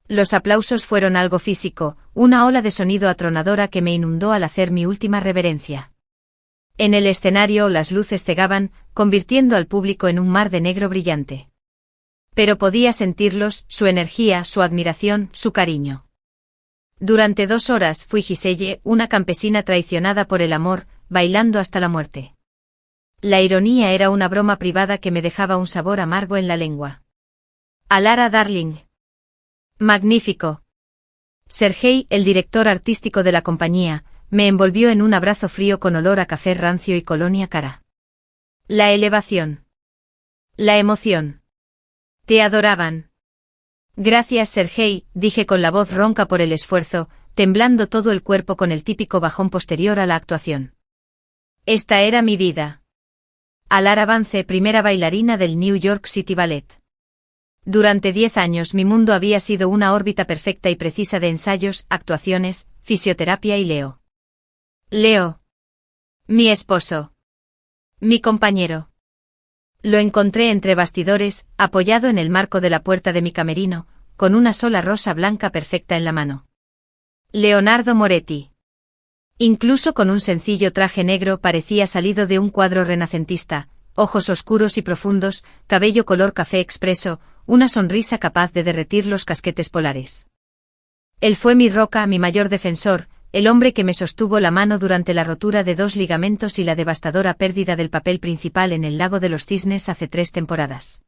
Los aplausos fueron algo físico, una ola de sonido atronadora que me inundó al hacer mi última reverencia. En el escenario las luces cegaban, convirtiendo al público en un mar de negro brillante. Pero podía sentirlos, su energía, su admiración, su cariño. Durante 2 horas fui Giselle, una campesina traicionada por el amor, bailando hasta la muerte. La ironía era una broma privada que me dejaba un sabor amargo en la lengua. Alara Darling. Magnífico. Sergei, el director artístico de la compañía, me envolvió en un abrazo frío con olor a café rancio y colonia cara. La elevación. La emoción. Te adoraban. Gracias, Sergei, dije con la voz ronca por el esfuerzo, temblando todo el cuerpo con el típico bajón posterior a la actuación. Esta era mi vida. Alara Vance, primera bailarina del New York City Ballet. Durante 10 años mi mundo había sido una órbita perfecta y precisa de ensayos, actuaciones, fisioterapia y Leo. Leo. Mi esposo. Mi compañero. Lo encontré entre bastidores, apoyado en el marco de la puerta de mi camerino, con una sola rosa blanca perfecta en la mano. Leonardo Moretti. Incluso con un sencillo traje negro parecía salido de un cuadro renacentista, ojos oscuros y profundos, cabello color café expreso, una sonrisa capaz de derretir los casquetes polares. Él fue mi roca, mi mayor defensor, el hombre que me sostuvo la mano durante la rotura de 2 ligamentos y la devastadora pérdida del papel principal en El lago de los cisnes hace 3 temporadas.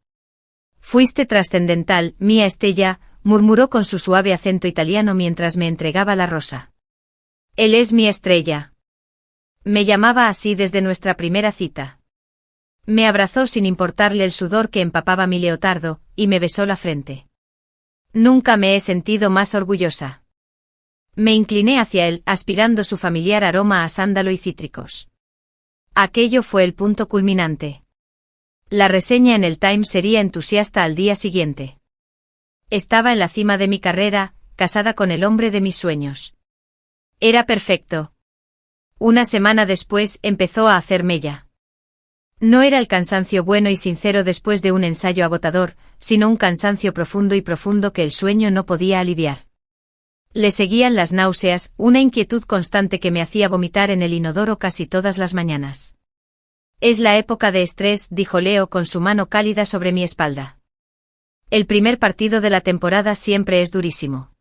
Fuiste trascendental, mía Estella, murmuró con su suave acento italiano mientras me entregaba la rosa. Él es mi estrella. Me llamaba así desde nuestra primera cita. Me abrazó sin importarle el sudor que empapaba mi leotardo, y me besó la frente. Nunca me he sentido más orgullosa. Me incliné hacia él, aspirando su familiar aroma a sándalo y cítricos. Aquello fue el punto culminante. La reseña en el Times sería entusiasta al día siguiente. Estaba en la cima de mi carrera, casada con el hombre de mis sueños. Era perfecto. Una semana después empezó a hacer mella. No era el cansancio bueno y sincero después de un ensayo agotador, sino un cansancio profundo y profundo que el sueño no podía aliviar. Le seguían las náuseas, una inquietud constante que me hacía vomitar en el inodoro casi todas las mañanas. Es la época de estrés, dijo Leo con su mano cálida sobre mi espalda. El primer partido de la temporada siempre es durísimo.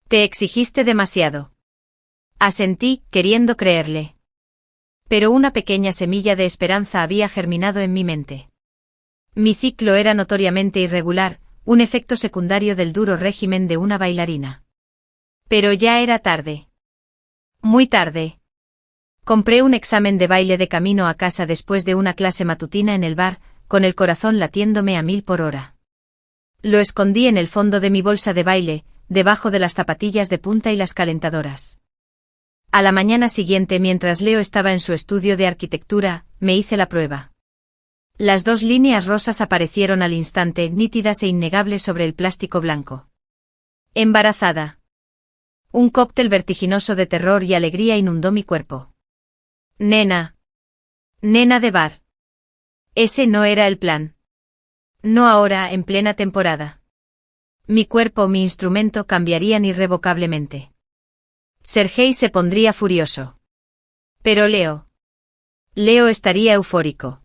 Te exigiste demasiado. Asentí, queriendo creerle. Pero una pequeña semilla de esperanza había germinado en mi mente. Mi ciclo era notoriamente irregular, un efecto secundario del duro régimen de una bailarina. Pero ya era tarde. Muy tarde. Compré un examen de baile de camino a casa después de una clase matutina en el bar, con el corazón latiéndome a 1000 por hora. Lo escondí en el fondo de mi bolsa de baile, debajo de las zapatillas de punta y las calentadoras. A la mañana siguiente, mientras Leo estaba en su estudio de arquitectura, me hice la prueba. Las 2 líneas rosas aparecieron al instante, nítidas e innegables sobre el plástico blanco. Embarazada. Un cóctel vertiginoso de terror y alegría inundó mi cuerpo. Nena. Nena de bar. Ese no era el plan. No ahora, en plena temporada. Mi cuerpo, mi instrumento cambiarían irrevocablemente. Sergei se pondría furioso. Pero Leo estaría eufórico.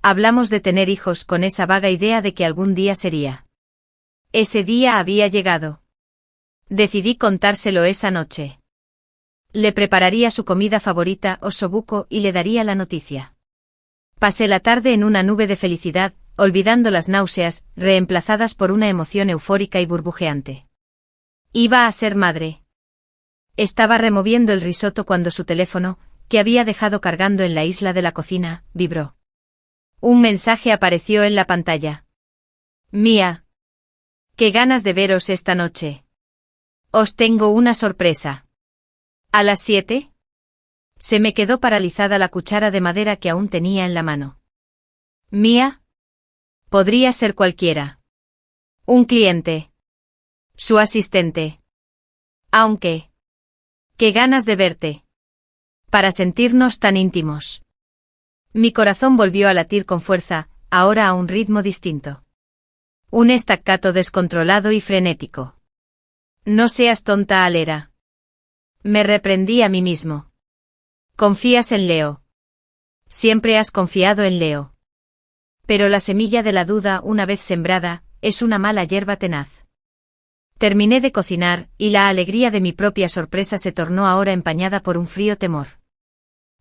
Hablamos de tener hijos con esa vaga idea de que algún día sería. Ese día había llegado. Decidí contárselo esa noche. Le prepararía su comida favorita, osobuco, y le daría la noticia. Pasé la tarde en una nube de felicidad, olvidando las náuseas, reemplazadas por una emoción eufórica y burbujeante. Iba a ser madre. Estaba removiendo el risotto cuando su teléfono, que había dejado cargando en la isla de la cocina, vibró. Un mensaje apareció en la pantalla. Mía. Qué ganas de veros esta noche. Os tengo una sorpresa. ¿A las 7? Se me quedó paralizada la cuchara de madera que aún tenía en la mano. ¿Mía? Podría ser cualquiera. Un cliente. Su asistente. Aunque. Qué ganas de verte. Para sentirnos tan íntimos. Mi corazón volvió a latir con fuerza, ahora a un ritmo distinto. Un staccato descontrolado y frenético. No seas tonta, Alera. Me reprendí a mí mismo. Confías en Leo. Siempre has confiado en Leo. Pero la semilla de la duda, una vez sembrada, es una mala hierba tenaz. Terminé de cocinar, y la alegría de mi propia sorpresa se tornó ahora empañada por un frío temor.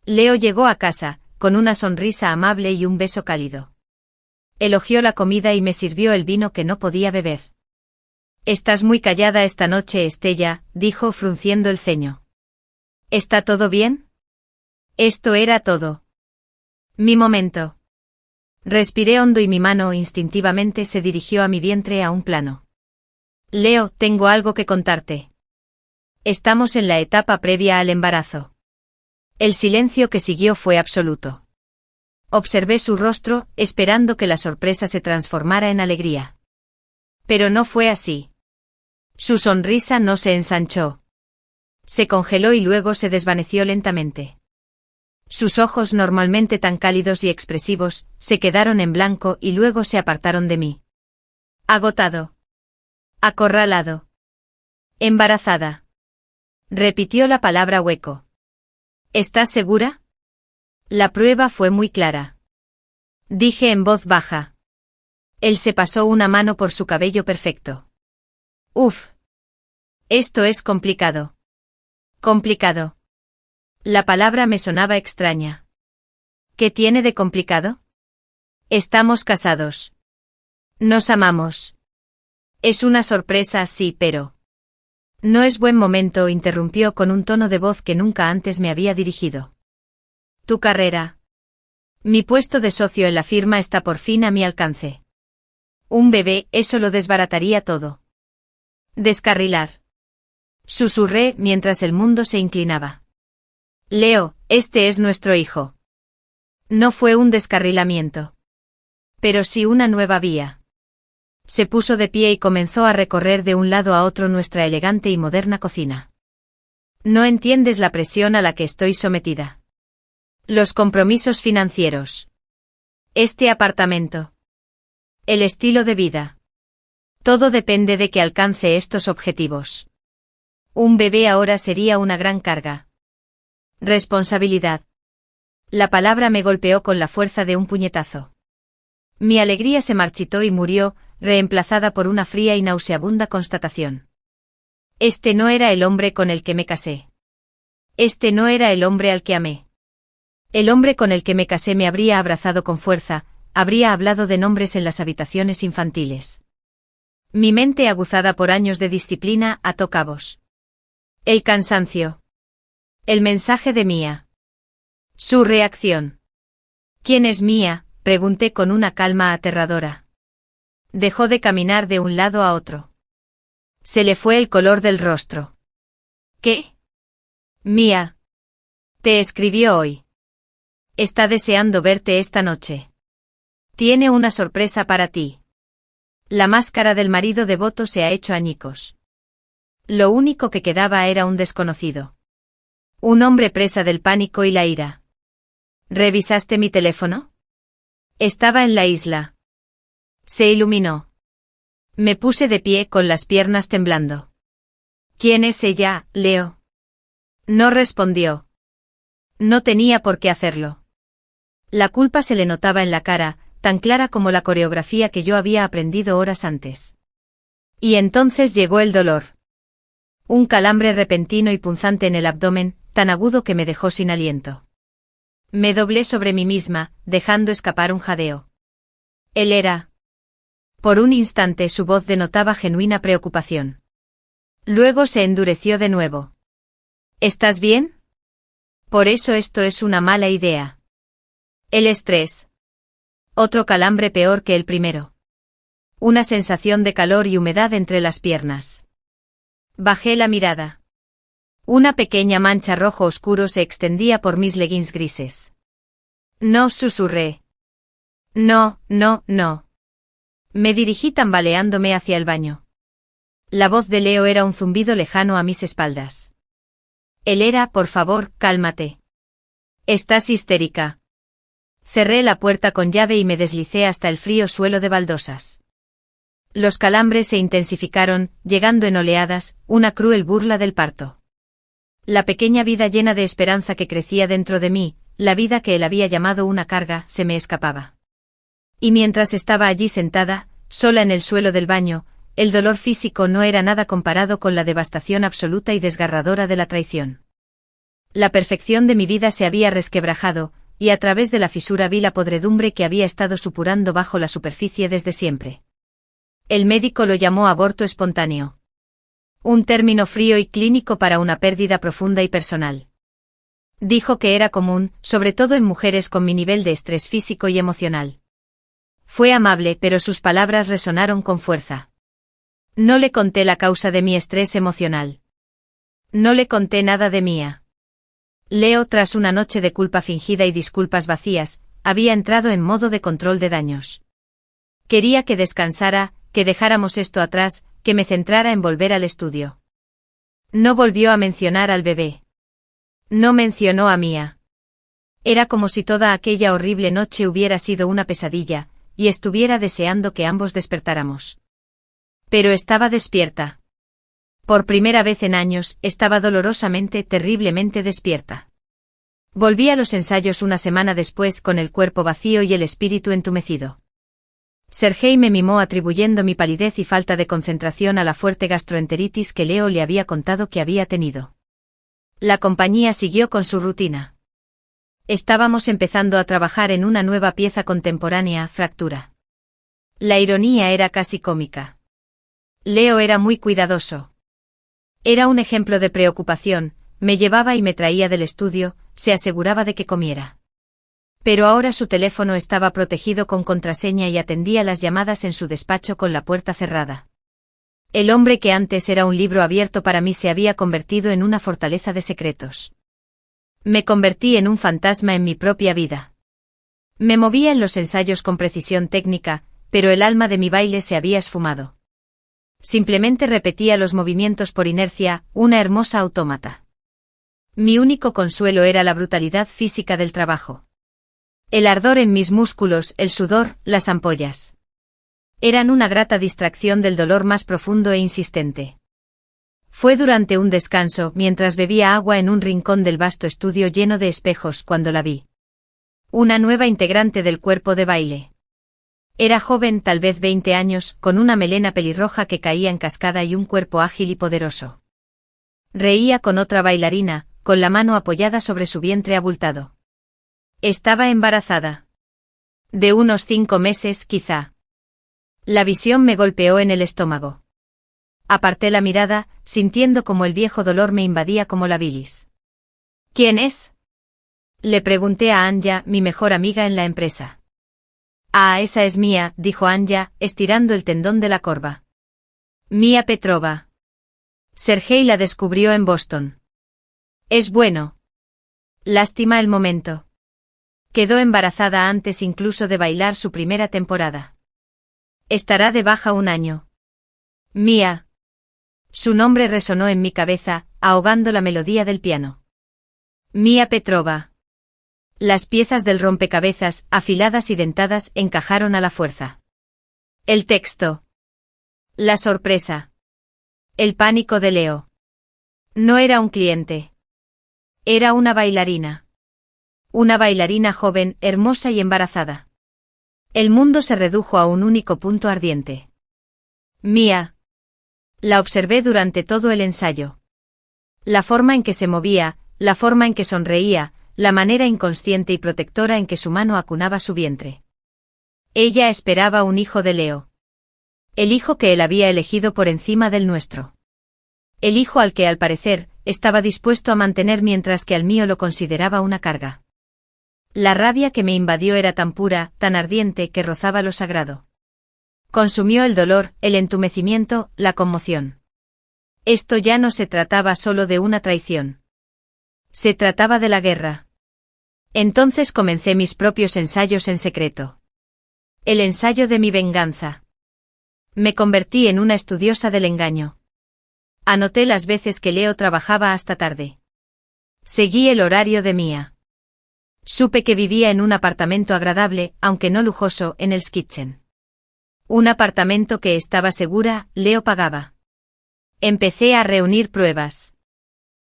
Leo llegó a casa, con una sonrisa amable y un beso cálido. Elogió la comida y me sirvió el vino que no podía beber. «Estás muy callada esta noche, Estella», dijo frunciendo el ceño. «¿Está todo bien?» Esto era todo. Mi momento. Respiré hondo y mi mano instintivamente se dirigió a mi vientre a un plano. «Leo, tengo algo que contarte. Estamos en la etapa previa al embarazo». El silencio que siguió fue absoluto. Observé su rostro, esperando que la sorpresa se transformara en alegría. Pero no fue así. Su sonrisa no se ensanchó. Se congeló y luego se desvaneció lentamente. Sus ojos, normalmente tan cálidos y expresivos, se quedaron en blanco y luego se apartaron de mí. Agotado. Acorralado. Embarazada. Repitió la palabra hueco. ¿Estás segura? La prueba fue muy clara. Dije en voz baja. Él se pasó una mano por su cabello perfecto. Uf. Esto es complicado. Complicado. La palabra me sonaba extraña. ¿Qué tiene de complicado? Estamos casados. Nos amamos. Es una sorpresa, sí, pero... No es buen momento, interrumpió con un tono de voz que nunca antes me había dirigido. Tu carrera. Mi puesto de socio en la firma está por fin a mi alcance. Un bebé, eso lo desbarataría todo. Descarrilar. Susurré mientras el mundo se inclinaba. Leo, este es nuestro hijo. No fue un descarrilamiento. Pero sí una nueva vía. Se puso de pie y comenzó a recorrer de un lado a otro nuestra elegante y moderna cocina. No entiendes la presión a la que estoy sometida. Los compromisos financieros. Este apartamento. El estilo de vida. Todo depende de que alcance estos objetivos. Un bebé ahora sería una gran carga. Responsabilidad. La palabra me golpeó con la fuerza de un puñetazo. Mi alegría se marchitó y murió, reemplazada por una fría y nauseabunda constatación. Este no era el hombre con el que me casé. Este no era el hombre al que amé. El hombre con el que me casé me habría abrazado con fuerza, habría hablado de nombres en las habitaciones infantiles. Mi mente, aguzada por años de disciplina, ató cabos. El cansancio. El mensaje de Mía. Su reacción. ¿Quién es Mía?, pregunté con una calma aterradora. Dejó de caminar de un lado a otro. Se le fue el color del rostro. ¿Qué? Mía. Te escribió hoy. Está deseando verte esta noche. Tiene una sorpresa para ti. La máscara del marido devoto se ha hecho añicos. Lo único que quedaba era un desconocido. Un hombre presa del pánico y la ira. ¿Revisaste mi teléfono? Estaba en la isla. Se iluminó. Me puse de pie con las piernas temblando. ¿Quién es ella, Leo? No respondió. No tenía por qué hacerlo. La culpa se le notaba en la cara, tan clara como la coreografía que yo había aprendido horas antes. Y entonces llegó el dolor. Un calambre repentino y punzante en el abdomen, tan agudo que me dejó sin aliento. Me doblé sobre mí misma, dejando escapar un jadeo. Él era. Por un instante su voz denotaba genuina preocupación. Luego se endureció de nuevo. ¿Estás bien? Por eso esto es una mala idea. El estrés. Otro calambre peor que el primero. Una sensación de calor y humedad entre las piernas. Bajé la mirada. Una pequeña mancha rojo oscuro se extendía por mis leggings grises. No, susurré. No, no, no. Me dirigí tambaleándome hacia el baño. La voz de Leo era un zumbido lejano a mis espaldas. Él era, por favor, cálmate. Estás histérica. Cerré la puerta con llave y me deslicé hasta el frío suelo de baldosas. Los calambres se intensificaron, llegando en oleadas, una cruel burla del parto. La pequeña vida llena de esperanza que crecía dentro de mí, la vida que él había llamado una carga, se me escapaba. Y mientras estaba allí sentada, sola en el suelo del baño, el dolor físico no era nada comparado con la devastación absoluta y desgarradora de la traición. La perfección de mi vida se había resquebrajado, y a través de la fisura vi la podredumbre que había estado supurando bajo la superficie desde siempre. El médico lo llamó aborto espontáneo. Un término frío y clínico para una pérdida profunda y personal. Dijo que era común, sobre todo en mujeres con mi nivel de estrés físico y emocional. Fue amable, pero sus palabras resonaron con fuerza. No le conté la causa de mi estrés emocional. No le conté nada de Mía. Leo, tras una noche de culpa fingida y disculpas vacías, había entrado en modo de control de daños. Quería que descansara, que dejáramos esto atrás, que me centrara en volver al estudio. No volvió a mencionar al bebé. No mencionó a Mía. Era como si toda aquella horrible noche hubiera sido una pesadilla, y estuviera deseando que ambos despertáramos. Pero estaba despierta. Por primera vez en años, estaba dolorosamente, terriblemente despierta. Volví a los ensayos una semana después con el cuerpo vacío y el espíritu entumecido. Sergei me mimó atribuyendo mi palidez y falta de concentración a la fuerte gastroenteritis que Leo le había contado que había tenido. La compañía siguió con su rutina. Estábamos empezando a trabajar en una nueva pieza contemporánea, Fractura. La ironía era casi cómica. Leo era muy cuidadoso. Era un ejemplo de preocupación, me llevaba y me traía del estudio, se aseguraba de que comiera. Pero ahora su teléfono estaba protegido con contraseña y atendía las llamadas en su despacho con la puerta cerrada. El hombre que antes era un libro abierto para mí se había convertido en una fortaleza de secretos. Me convertí en un fantasma en mi propia vida. Me movía en los ensayos con precisión técnica, pero el alma de mi baile se había esfumado. Simplemente repetía los movimientos por inercia, una hermosa autómata. Mi único consuelo era la brutalidad física del trabajo. El ardor en mis músculos, el sudor, las ampollas. Eran una grata distracción del dolor más profundo e insistente. Fue durante un descanso, mientras bebía agua en un rincón del vasto estudio lleno de espejos, cuando la vi. Una nueva integrante del cuerpo de baile. Era joven, tal vez 20 años, con una melena pelirroja que caía en cascada y un cuerpo ágil y poderoso. Reía con otra bailarina, con la mano apoyada sobre su vientre abultado. Estaba embarazada. De unos 5 meses, quizá. La visión me golpeó en el estómago. Aparté la mirada, sintiendo como el viejo dolor me invadía como la bilis. ¿Quién es? Le pregunté a Anya, mi mejor amiga en la empresa. Ah, esa es Mía, dijo Anya, estirando el tendón de la corva. Mía Petrova. Sergei la descubrió en Boston. Es bueno. Lástima el momento. Quedó embarazada antes incluso de bailar su primera temporada. Estará de baja 1 año. Mía. Su nombre resonó en mi cabeza, ahogando la melodía del piano. Mía Petrova. Las piezas del rompecabezas, afiladas y dentadas, encajaron a la fuerza. El texto. La sorpresa. El pánico de Leo. No era un cliente. Era una bailarina. Una bailarina joven, hermosa y embarazada. El mundo se redujo a un único punto ardiente. Mía. La observé durante todo el ensayo. La forma en que se movía, la forma en que sonreía, la manera inconsciente y protectora en que su mano acunaba su vientre. Ella esperaba un hijo de Leo. El hijo que él había elegido por encima del nuestro. El hijo al que, al parecer, estaba dispuesto a mantener mientras que al mío lo consideraba una carga. La rabia que me invadió era tan pura, tan ardiente, que rozaba lo sagrado. Consumió el dolor, el entumecimiento, la conmoción. Esto ya no se trataba solo de una traición. Se trataba de la guerra. Entonces comencé mis propios ensayos en secreto. El ensayo de mi venganza. Me convertí en una estudiosa del engaño. Anoté las veces que Leo trabajaba hasta tarde. Seguí el horario de Mía. Supe que vivía en un apartamento agradable, aunque no lujoso, en Hell's Kitchen. Un apartamento que estaba segura, Leo pagaba. Empecé a reunir pruebas.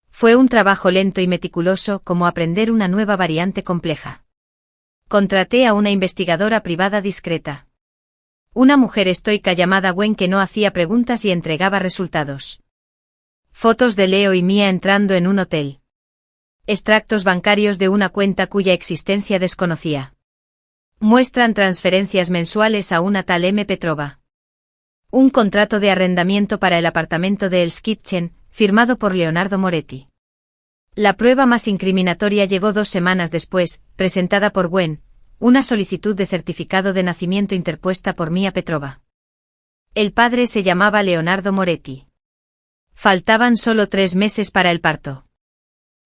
Fue un trabajo lento y meticuloso, como aprender una nueva variante compleja. Contraté a una investigadora privada discreta. Una mujer estoica llamada Gwen que no hacía preguntas y entregaba resultados. Fotos de Leo y Mia entrando en un hotel. Extractos bancarios de una cuenta cuya existencia desconocía. Muestran transferencias mensuales a una tal M. Petrova. Un contrato de arrendamiento para el apartamento de Hell's Kitchen, firmado por Leonardo Moretti. La prueba más incriminatoria llegó 2 semanas después, presentada por Gwen, una solicitud de certificado de nacimiento interpuesta por Mia Petrova. El padre se llamaba Leonardo Moretti. Faltaban solo 3 meses para el parto.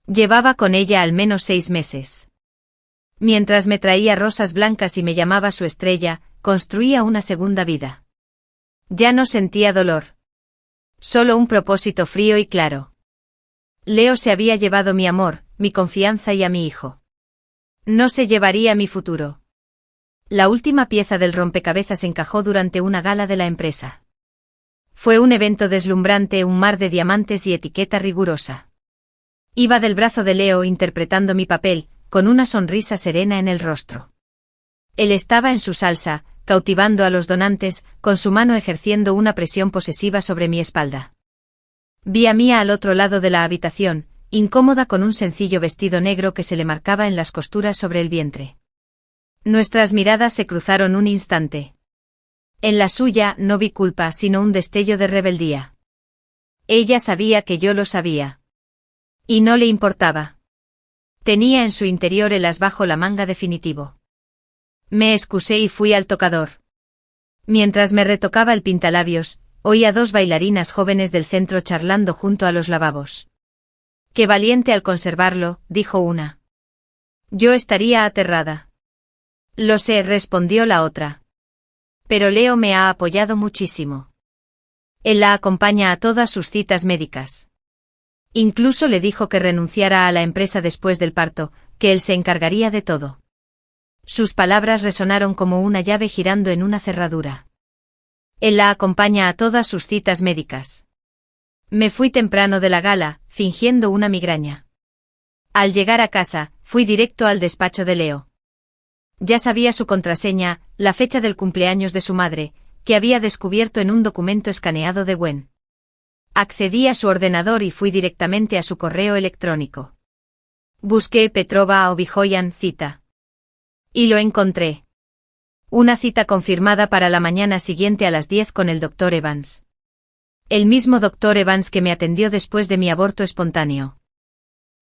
Llevaba con ella al menos 6 meses. Mientras me traía rosas blancas y me llamaba su estrella, construía una segunda vida. Ya no sentía dolor. Solo un propósito frío y claro. Leo se había llevado mi amor, mi confianza y a mi hijo. No se llevaría mi futuro. La última pieza del rompecabezas encajó durante una gala de la empresa. Fue un evento deslumbrante, un mar de diamantes y etiqueta rigurosa. Iba del brazo de Leo interpretando mi papel, con una sonrisa serena en el rostro. Él estaba en su salsa, cautivando a los donantes, con su mano ejerciendo una presión posesiva sobre mi espalda. Vi a Mia al otro lado de la habitación, incómoda con un sencillo vestido negro que se le marcaba en las costuras sobre el vientre. Nuestras miradas se cruzaron un instante. En la suya no vi culpa, sino un destello de rebeldía. Ella sabía que yo lo sabía. Y no le importaba. Tenía en su interior el as bajo la manga definitivo. Me excusé y fui al tocador. Mientras me retocaba el pintalabios, oí a 2 bailarinas jóvenes del centro charlando junto a los lavabos. Qué valiente al conservarlo, dijo una. Yo estaría aterrada. Lo sé, respondió la otra. Pero Leo me ha apoyado muchísimo. Él la acompaña a todas sus citas médicas. Incluso le dijo que renunciara a la empresa después del parto, que él se encargaría de todo. Sus palabras resonaron como una llave girando en una cerradura. Él la acompaña a todas sus citas médicas. Me fui temprano de la gala, fingiendo una migraña. Al llegar a casa, fui directo al despacho de Leo. Ya sabía su contraseña, la fecha del cumpleaños de su madre, que había descubierto en un documento escaneado de Gwen. Accedí a su ordenador y fui directamente a su correo electrónico. Busqué Petrova Obijoyan cita. Y lo encontré. Una cita confirmada para la mañana siguiente a las 10 con el Dr. Evans. El mismo Dr. Evans que me atendió después de mi aborto espontáneo.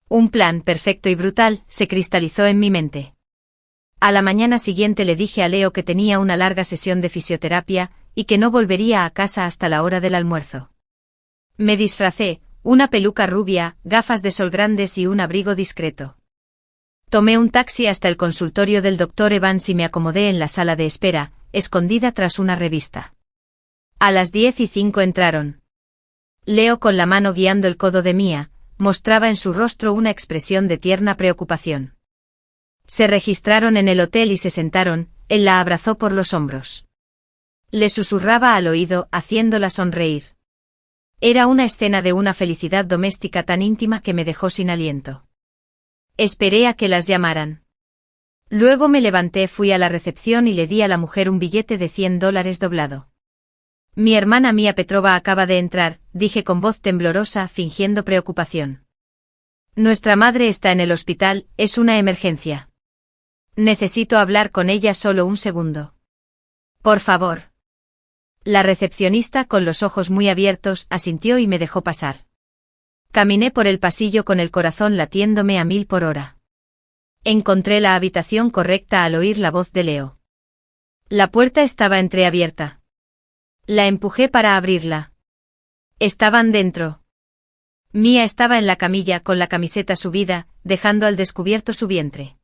Un plan perfecto y brutal se cristalizó en mi mente. A la mañana siguiente le dije a Leo que tenía una larga sesión de fisioterapia y que no volvería a casa hasta la hora del almuerzo. Me disfracé, una peluca rubia, gafas de sol grandes y un abrigo discreto. Tomé un taxi hasta el consultorio del Dr. Evans y me acomodé en la sala de espera, escondida tras una revista. A las 10:05 entraron. Leo, con la mano guiando el codo de Mia, mostraba en su rostro una expresión de tierna preocupación. Se registraron en el hotel y se sentaron, él la abrazó por los hombros. Le susurraba al oído, haciéndola sonreír. Era una escena de una felicidad doméstica tan íntima que me dejó sin aliento. Esperé a que las llamaran. Luego me levanté, fui a la recepción y le di a la mujer un billete de $100 doblado. Mi hermana Mia Petrova acaba de entrar, dije con voz temblorosa, fingiendo preocupación. Nuestra madre está en el hospital, es una emergencia. Necesito hablar con ella solo un segundo. Por favor. La recepcionista, con los ojos muy abiertos, asintió y me dejó pasar. Caminé por el pasillo con el corazón latiéndome a 1000 por hora. Encontré la habitación correcta al oír la voz de Leo. La puerta estaba entreabierta. La empujé para abrirla. Estaban dentro. Mia estaba en la camilla con la camiseta subida, dejando al descubierto su vientre.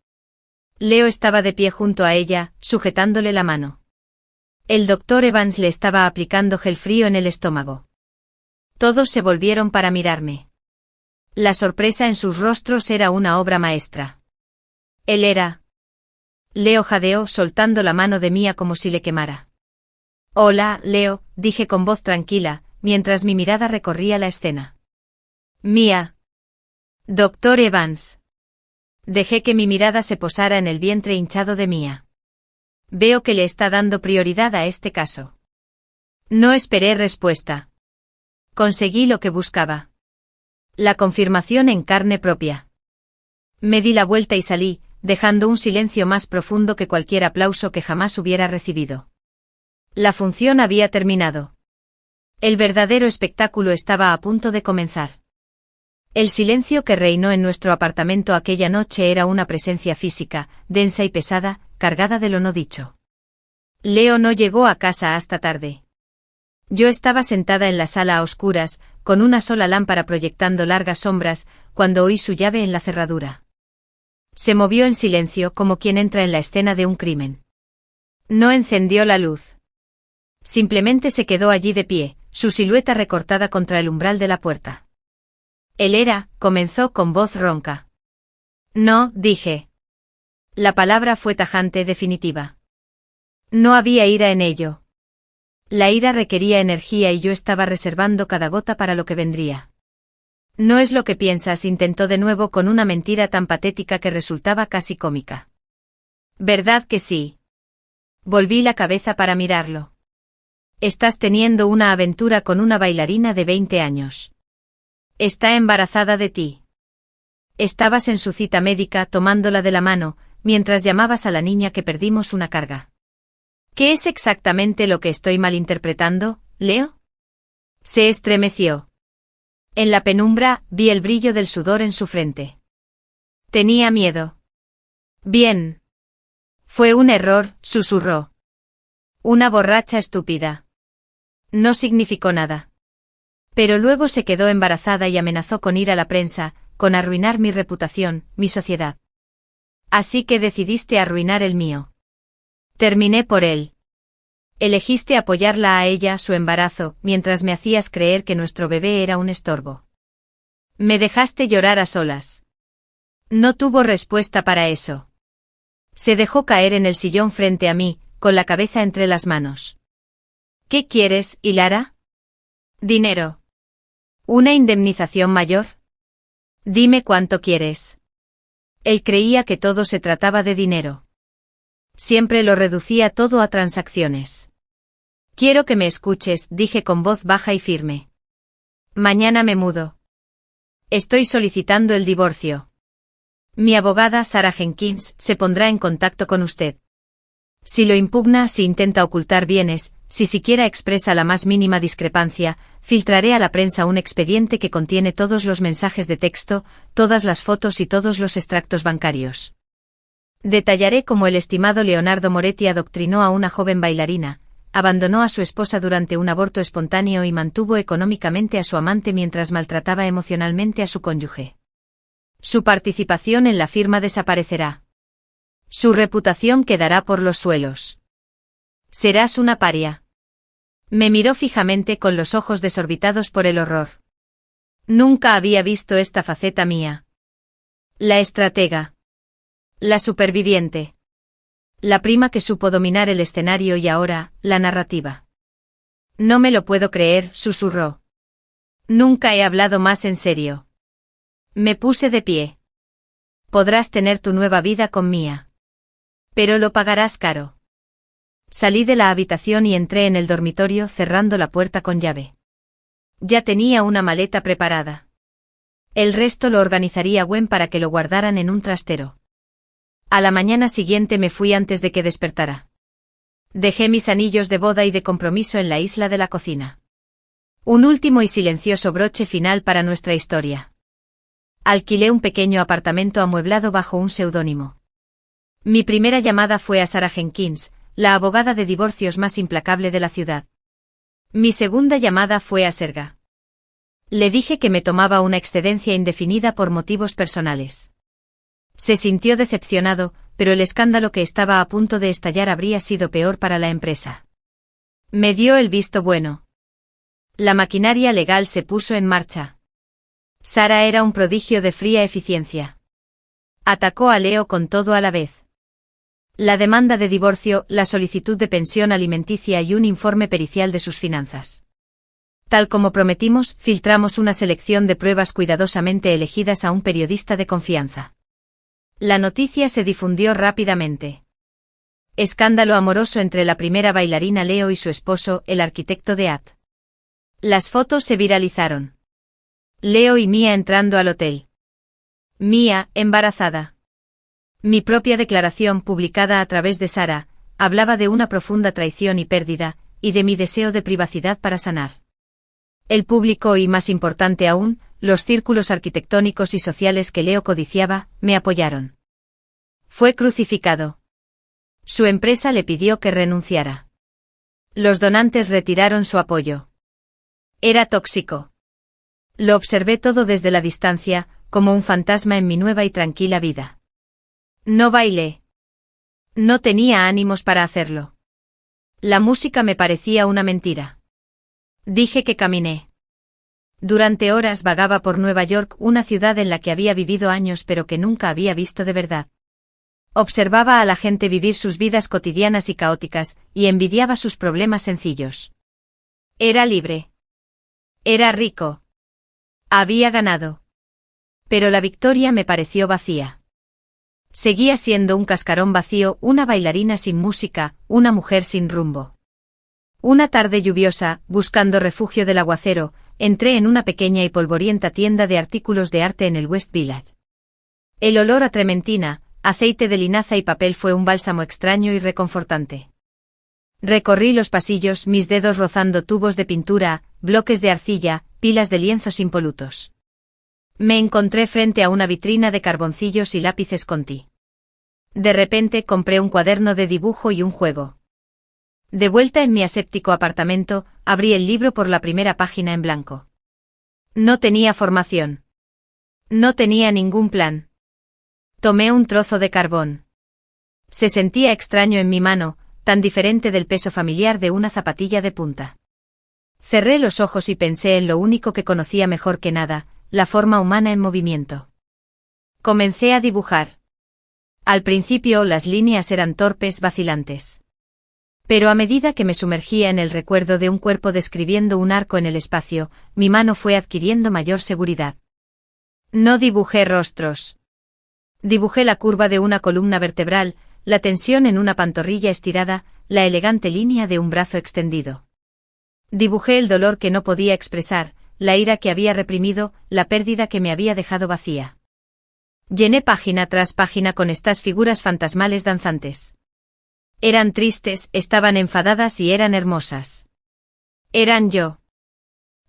Leo estaba de pie junto a ella, sujetándole la mano. El Dr. Evans le estaba aplicando gel frío en el estómago. Todos se volvieron para mirarme. La sorpresa en sus rostros era una obra maestra. Él era. Leo jadeó, soltando la mano de Mia como si le quemara. Hola, Leo, dije con voz tranquila, mientras mi mirada recorría la escena. Mía. Doctor Evans. Dejé que mi mirada se posara en el vientre hinchado de Mía. Veo que le está dando prioridad a este caso. No esperé respuesta. Conseguí lo que buscaba. La confirmación en carne propia. Me di la vuelta y salí, dejando un silencio más profundo que cualquier aplauso que jamás hubiera recibido. La función había terminado. El verdadero espectáculo estaba a punto de comenzar. El silencio que reinó en nuestro apartamento aquella noche era una presencia física, densa y pesada, cargada de lo no dicho. Leo no llegó a casa hasta tarde. Yo estaba sentada en la sala a oscuras, con una sola lámpara proyectando largas sombras, cuando oí su llave en la cerradura. Se movió en silencio como quien entra en la escena de un crimen. No encendió la luz. Simplemente se quedó allí de pie, su silueta recortada contra el umbral de la puerta. Él era, comenzó con voz ronca. No, dije. La palabra fue tajante, definitiva. No había ira en ello. La ira requería energía y yo estaba reservando cada gota para lo que vendría. No es lo que piensas, intentó de nuevo con una mentira tan patética que resultaba casi cómica. ¿Verdad que sí? Volví la cabeza para mirarlo. Estás teniendo una aventura con una bailarina de 20 años. Está embarazada de ti. Estabas en su cita médica tomándola de la mano, mientras llamabas a la niña que perdimos una carga. ¿Qué es exactamente lo que estoy malinterpretando, Leo? Se estremeció. En la penumbra, vi el brillo del sudor en su frente. Tenía miedo. Bien. Fue un error, susurró. Una borracha estúpida. No significó nada. Pero luego se quedó embarazada y amenazó con ir a la prensa, con arruinar mi reputación, mi sociedad. Así que decidiste arruinar el mío. Terminé por él. Elegiste apoyarla a ella, su embarazo, mientras me hacías creer que nuestro bebé era un estorbo. Me dejaste llorar a solas. No tuvo respuesta para eso. Se dejó caer en el sillón frente a mí, con la cabeza entre las manos. ¿Qué quieres, Hilara? Dinero. ¿Una indemnización mayor? Dime cuánto quieres. Él creía que todo se trataba de dinero. Siempre lo reducía todo a transacciones. Quiero que me escuches, dije con voz baja y firme. Mañana me mudo. Estoy solicitando el divorcio. Mi abogada Sarah Jenkins se pondrá en contacto con usted. Si lo impugna, si intenta ocultar bienes, si siquiera expresa la más mínima discrepancia, filtraré a la prensa un expediente que contiene todos los mensajes de texto, todas las fotos y todos los extractos bancarios. Detallaré cómo el estimado Leonardo Moretti adoctrinó a una joven bailarina, abandonó a su esposa durante un aborto espontáneo y mantuvo económicamente a su amante mientras maltrataba emocionalmente a su cónyuge. Su participación en la firma desaparecerá. Su reputación quedará por los suelos. Serás una paria. Me miró fijamente con los ojos desorbitados por el horror. Nunca había visto esta faceta mía. La estratega. La superviviente. La prima que supo dominar el escenario y ahora, la narrativa. No me lo puedo creer, susurró. Nunca he hablado más en serio. Me puse de pie. Podrás tener tu nueva vida con Mía. Pero lo pagarás caro. Salí de la habitación y entré en el dormitorio cerrando la puerta con llave. Ya tenía una maleta preparada. El resto lo organizaría Gwen para que lo guardaran en un trastero. A la mañana siguiente me fui antes de que despertara. Dejé mis anillos de boda y de compromiso en la isla de la cocina. Un último y silencioso broche final para nuestra historia. Alquilé un pequeño apartamento amueblado bajo un seudónimo. Mi primera llamada fue a Sarah Jenkins, la abogada de divorcios más implacable de la ciudad. Mi segunda llamada fue a Serga. Le dije que me tomaba una excedencia indefinida por motivos personales. Se sintió decepcionado, pero el escándalo que estaba a punto de estallar habría sido peor para la empresa. Me dio el visto bueno. La maquinaria legal se puso en marcha. Sarah era un prodigio de fría eficiencia. Atacó a Leo con todo a la vez. La demanda de divorcio, la solicitud de pensión alimenticia y un informe pericial de sus finanzas. Tal como prometimos, filtramos una selección de pruebas cuidadosamente elegidas a un periodista de confianza. La noticia se difundió rápidamente. Escándalo amoroso entre la primera bailarina Leo y su esposo, el arquitecto de At. Las fotos se viralizaron. Leo y Mia entrando al hotel. Mia, embarazada. Mi propia declaración publicada a través de Sara, hablaba de una profunda traición y pérdida, y de mi deseo de privacidad para sanar. El público y, más importante aún, los círculos arquitectónicos y sociales que Leo codiciaba, me apoyaron. Fue crucificado. Su empresa le pidió que renunciara. Los donantes retiraron su apoyo. Era tóxico. Lo observé todo desde la distancia, como un fantasma en mi nueva y tranquila vida. No bailé. No tenía ánimos para hacerlo. La música me parecía una mentira. Dije que caminé. Durante horas vagaba por Nueva York, una ciudad en la que había vivido años pero que nunca había visto de verdad. Observaba a la gente vivir sus vidas cotidianas y caóticas, y envidiaba sus problemas sencillos. Era libre. Era rico. Había ganado. Pero la victoria me pareció vacía. Seguía siendo un cascarón vacío, una bailarina sin música, una mujer sin rumbo. Una tarde lluviosa, buscando refugio del aguacero, entré en una pequeña y polvorienta tienda de artículos de arte en el West Village. El olor a trementina, aceite de linaza y papel fue un bálsamo extraño y reconfortante. Recorrí los pasillos, mis dedos rozando tubos de pintura, bloques de arcilla, pilas de lienzos impolutos. Me encontré frente a una vitrina de carboncillos y lápices Conti. De repente compré un cuaderno de dibujo y un juego. De vuelta en mi aséptico apartamento, abrí el libro por la primera página en blanco. No tenía formación. No tenía ningún plan. Tomé un trozo de carbón. Se sentía extraño en mi mano, tan diferente del peso familiar de una zapatilla de punta. Cerré los ojos y pensé en lo único que conocía mejor que nada, la forma humana en movimiento. Comencé a dibujar. Al principio las líneas eran torpes, vacilantes. Pero a medida que me sumergía en el recuerdo de un cuerpo describiendo un arco en el espacio, mi mano fue adquiriendo mayor seguridad. No dibujé rostros. Dibujé la curva de una columna vertebral, la tensión en una pantorrilla estirada, la elegante línea de un brazo extendido. Dibujé el dolor que no podía expresar, la ira que había reprimido, la pérdida que me había dejado vacía. Llené página tras página con estas figuras fantasmales danzantes. Eran tristes, estaban enfadadas y eran hermosas. Eran yo.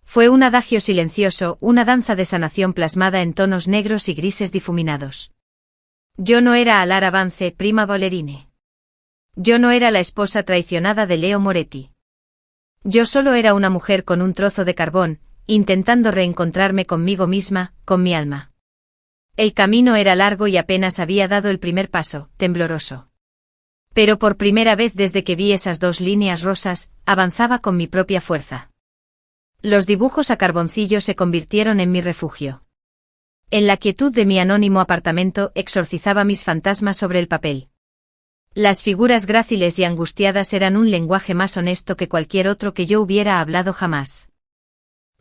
Fue un adagio silencioso, una danza de sanación plasmada en tonos negros y grises difuminados. Yo no era Alara Vance, prima ballerine. Yo no era la esposa traicionada de Leo Moretti. Yo solo era una mujer con un trozo de carbón, intentando reencontrarme conmigo misma, con mi alma. El camino era largo y apenas había dado el primer paso, tembloroso. Pero por primera vez desde que vi esas dos líneas rosas, avanzaba con mi propia fuerza. Los dibujos a carboncillo se convirtieron en mi refugio. En la quietud de mi anónimo apartamento exorcizaba mis fantasmas sobre el papel. Las figuras gráciles y angustiadas eran un lenguaje más honesto que cualquier otro que yo hubiera hablado jamás.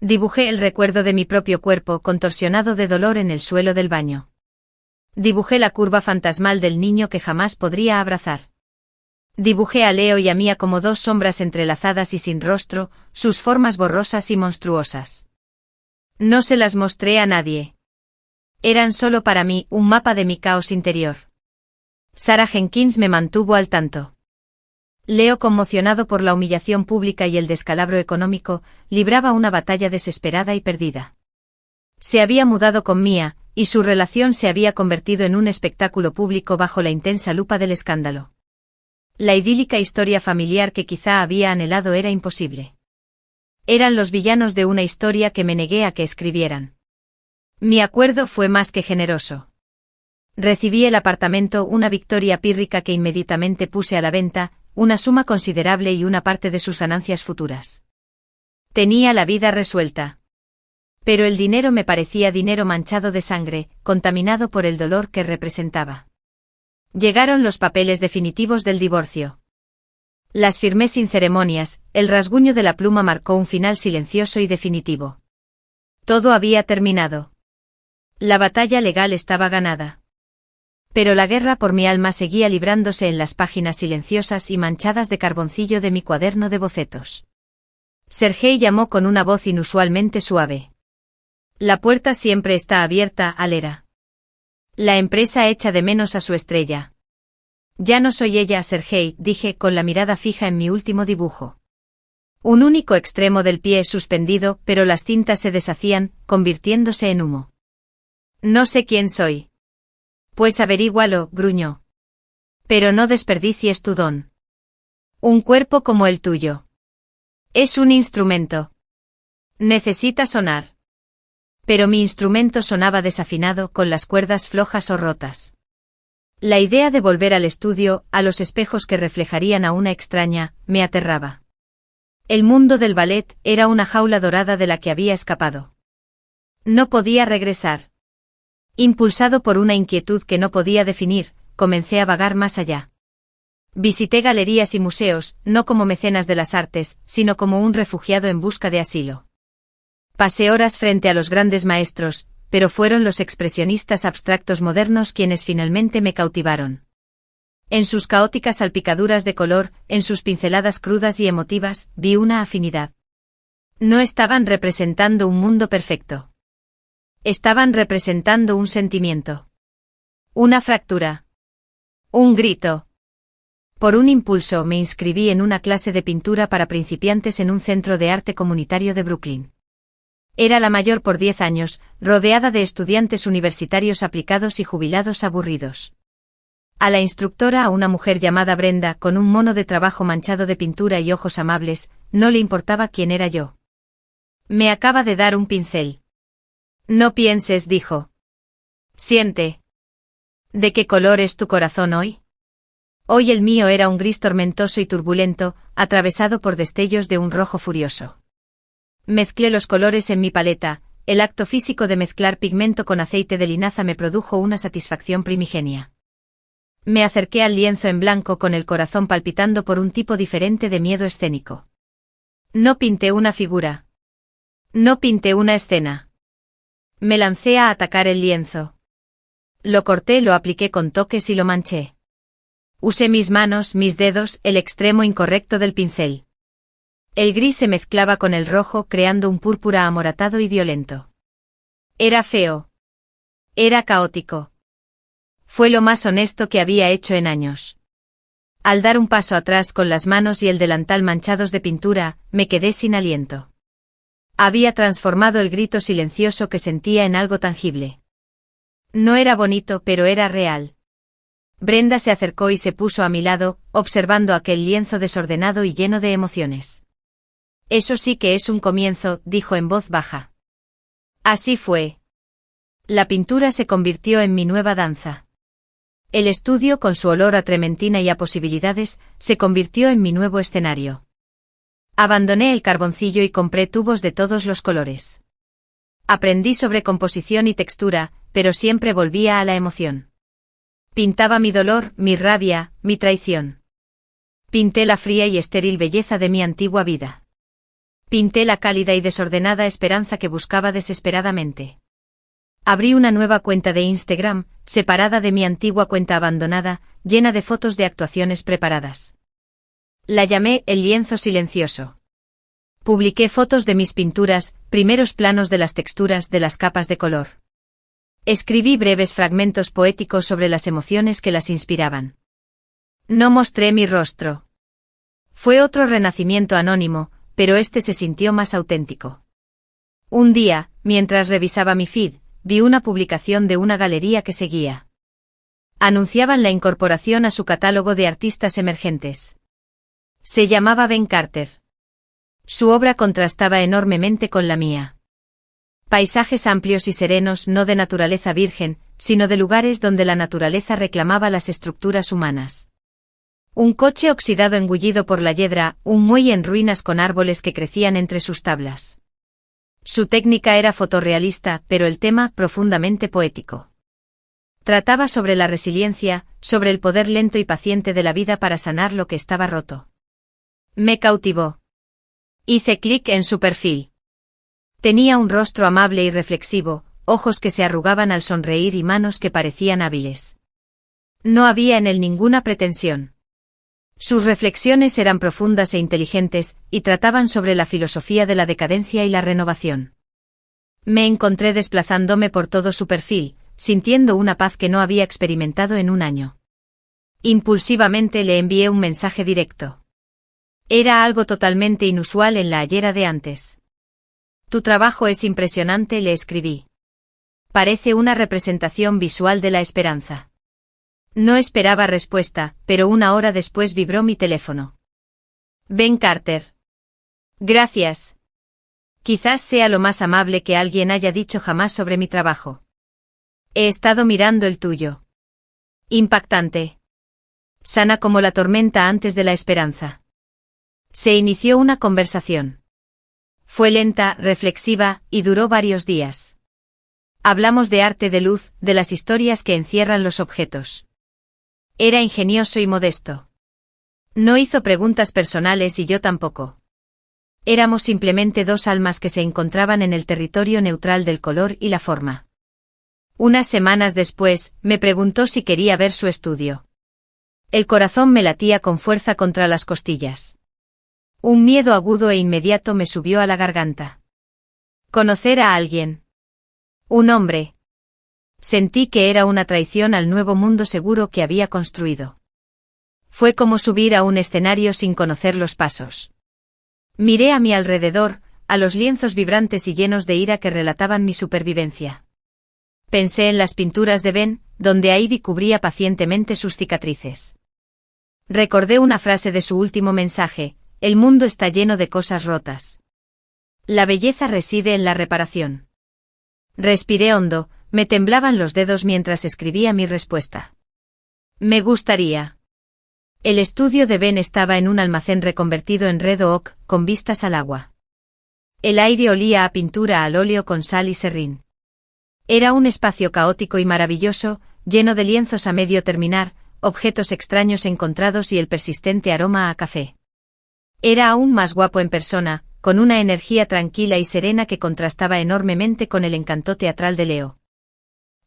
Dibujé el recuerdo de mi propio cuerpo contorsionado de dolor en el suelo del baño. Dibujé la curva fantasmal del niño que jamás podría abrazar. Dibujé a Leo y a Mia como dos sombras entrelazadas y sin rostro, sus formas borrosas y monstruosas. No se las mostré a nadie. Eran solo para mí un mapa de mi caos interior. Sarah Jenkins me mantuvo al tanto. Leo, conmocionado por la humillación pública y el descalabro económico, libraba una batalla desesperada y perdida. Se había mudado con Mia, y su relación se había convertido en un espectáculo público bajo la intensa lupa del escándalo. La idílica historia familiar que quizá había anhelado era imposible. Eran los villanos de una historia que me negué a que escribieran. Mi acuerdo fue más que generoso. Recibí el apartamento, una victoria pírrica que inmediatamente puse a la venta, una suma considerable y una parte de sus ganancias futuras. Tenía la vida resuelta. Pero el dinero me parecía dinero manchado de sangre, contaminado por el dolor que representaba. Llegaron los papeles definitivos del divorcio. Las firmé sin ceremonias, el rasguño de la pluma marcó un final silencioso y definitivo. Todo había terminado. La batalla legal estaba ganada. Pero la guerra por mi alma seguía librándose en las páginas silenciosas y manchadas de carboncillo de mi cuaderno de bocetos. Sergei llamó con una voz inusualmente suave. La puerta siempre está abierta, Alera. La empresa echa de menos a su estrella. Ya no soy ella, Sergei, dije con la mirada fija en mi último dibujo. Un único extremo del pie suspendido, pero las cintas se deshacían, convirtiéndose en humo. No sé quién soy. Pues averígualo, gruñó. Pero no desperdicies tu don. Un cuerpo como el tuyo. Es un instrumento. Necesita sonar. Pero mi instrumento sonaba desafinado con las cuerdas flojas o rotas. La idea de volver al estudio, a los espejos que reflejarían a una extraña, me aterraba. El mundo del ballet era una jaula dorada de la que había escapado. No podía regresar. Impulsado por una inquietud que no podía definir, comencé a vagar más allá. Visité galerías y museos, no como mecenas de las artes, sino como un refugiado en busca de asilo. Pasé horas frente a los grandes maestros, pero fueron los expresionistas abstractos modernos quienes finalmente me cautivaron. En sus caóticas salpicaduras de color, en sus pinceladas crudas y emotivas, vi una afinidad. No estaban representando un mundo perfecto. Estaban representando un sentimiento. Una fractura. Un grito. Por un impulso me inscribí en una clase de pintura para principiantes en un centro de arte comunitario de Brooklyn. Era la mayor por 10 años, rodeada de estudiantes universitarios aplicados y jubilados aburridos. A la instructora, una mujer llamada Brenda, con un mono de trabajo manchado de pintura y ojos amables, no le importaba quién era yo. Me acaba de dar un pincel. No pienses, dijo. Siente. ¿De qué color es tu corazón hoy? Hoy el mío era un gris tormentoso y turbulento, atravesado por destellos de un rojo furioso. Mezclé los colores en mi paleta, el acto físico de mezclar pigmento con aceite de linaza me produjo una satisfacción primigenia. Me acerqué al lienzo en blanco con el corazón palpitando por un tipo diferente de miedo escénico. No pinté una figura. No pinté una escena. Me lancé a atacar el lienzo. Lo corté, lo apliqué con toques y lo manché. Usé mis manos, mis dedos, el extremo incorrecto del pincel. El gris se mezclaba con el rojo creando un púrpura amoratado y violento. Era feo. Era caótico. Fue lo más honesto que había hecho en años. Al dar un paso atrás con las manos y el delantal manchados de pintura, me quedé sin aliento. Había transformado el grito silencioso que sentía en algo tangible. No era bonito, pero era real. Brenda se acercó y se puso a mi lado, observando aquel lienzo desordenado y lleno de emociones. Eso sí que es un comienzo, dijo en voz baja. Así fue. La pintura se convirtió en mi nueva danza. El estudio, con su olor a trementina y a posibilidades, se convirtió en mi nuevo escenario. Abandoné el carboncillo y compré tubos de todos los colores. Aprendí sobre composición y textura, pero siempre volvía a la emoción. Pintaba mi dolor, mi rabia, mi traición. Pinté la fría y estéril belleza de mi antigua vida. Pinté la cálida y desordenada esperanza que buscaba desesperadamente. Abrí una nueva cuenta de Instagram, separada de mi antigua cuenta abandonada, llena de fotos de actuaciones preparadas. La llamé El lienzo silencioso. Publiqué fotos de mis pinturas, primeros planos de las texturas de las capas de color. Escribí breves fragmentos poéticos sobre las emociones que las inspiraban. No mostré mi rostro. Fue otro renacimiento anónimo, pero este se sintió más auténtico. Un día, mientras revisaba mi feed, vi una publicación de una galería que seguía. Anunciaban la incorporación a su catálogo de artistas emergentes. Se llamaba Ben Carter. Su obra contrastaba enormemente con la mía. Paisajes amplios y serenos, no de naturaleza virgen, sino de lugares donde la naturaleza reclamaba las estructuras humanas. Un coche oxidado engullido por la hiedra, un muelle en ruinas con árboles que crecían entre sus tablas. Su técnica era fotorrealista, pero el tema profundamente poético. Trataba sobre la resiliencia, sobre el poder lento y paciente de la vida para sanar lo que estaba roto. Me cautivó. Hice clic en su perfil. Tenía un rostro amable y reflexivo, ojos que se arrugaban al sonreír y manos que parecían hábiles. No había en él ninguna pretensión. Sus reflexiones eran profundas e inteligentes, y trataban sobre la filosofía de la decadencia y la renovación. Me encontré desplazándome por todo su perfil, sintiendo una paz que no había experimentado en un año. Impulsivamente le envié un mensaje directo. Era algo totalmente inusual en la ayer de antes. Tu trabajo es impresionante, le escribí. Parece una representación visual de la esperanza. No esperaba respuesta, pero una hora después vibró mi teléfono. Ben Carter. Gracias. Quizás sea lo más amable que alguien haya dicho jamás sobre mi trabajo. He estado mirando el tuyo. Impactante. Sana como la tormenta antes de la esperanza. Se inició una conversación. Fue lenta, reflexiva, y duró varios días. Hablamos de arte de luz, de las historias que encierran los objetos. Era ingenioso y modesto. No hizo preguntas personales y yo tampoco. Éramos simplemente dos almas que se encontraban en el territorio neutral del color y la forma. Unas semanas después, me preguntó si quería ver su estudio. El corazón me latía con fuerza contra las costillas. Un miedo agudo e inmediato me subió a la garganta. Conocer a alguien. Un hombre. Sentí que era una traición al nuevo mundo seguro que había construido. Fue como subir a un escenario sin conocer los pasos. Miré a mi alrededor, a los lienzos vibrantes y llenos de ira que relataban mi supervivencia. Pensé en las pinturas de Ben, donde Ivy cubría pacientemente sus cicatrices. Recordé una frase de su último mensaje: el mundo está lleno de cosas rotas. La belleza reside en la reparación. Respiré hondo, me temblaban los dedos mientras escribía mi respuesta. Me gustaría. El estudio de Ben estaba en un almacén reconvertido en Red Oak, con vistas al agua. El aire olía a pintura al óleo con sal y serrín. Era un espacio caótico y maravilloso, lleno de lienzos a medio terminar, objetos extraños encontrados y el persistente aroma a café. Era aún más guapo en persona, con una energía tranquila y serena que contrastaba enormemente con el encanto teatral de Leo.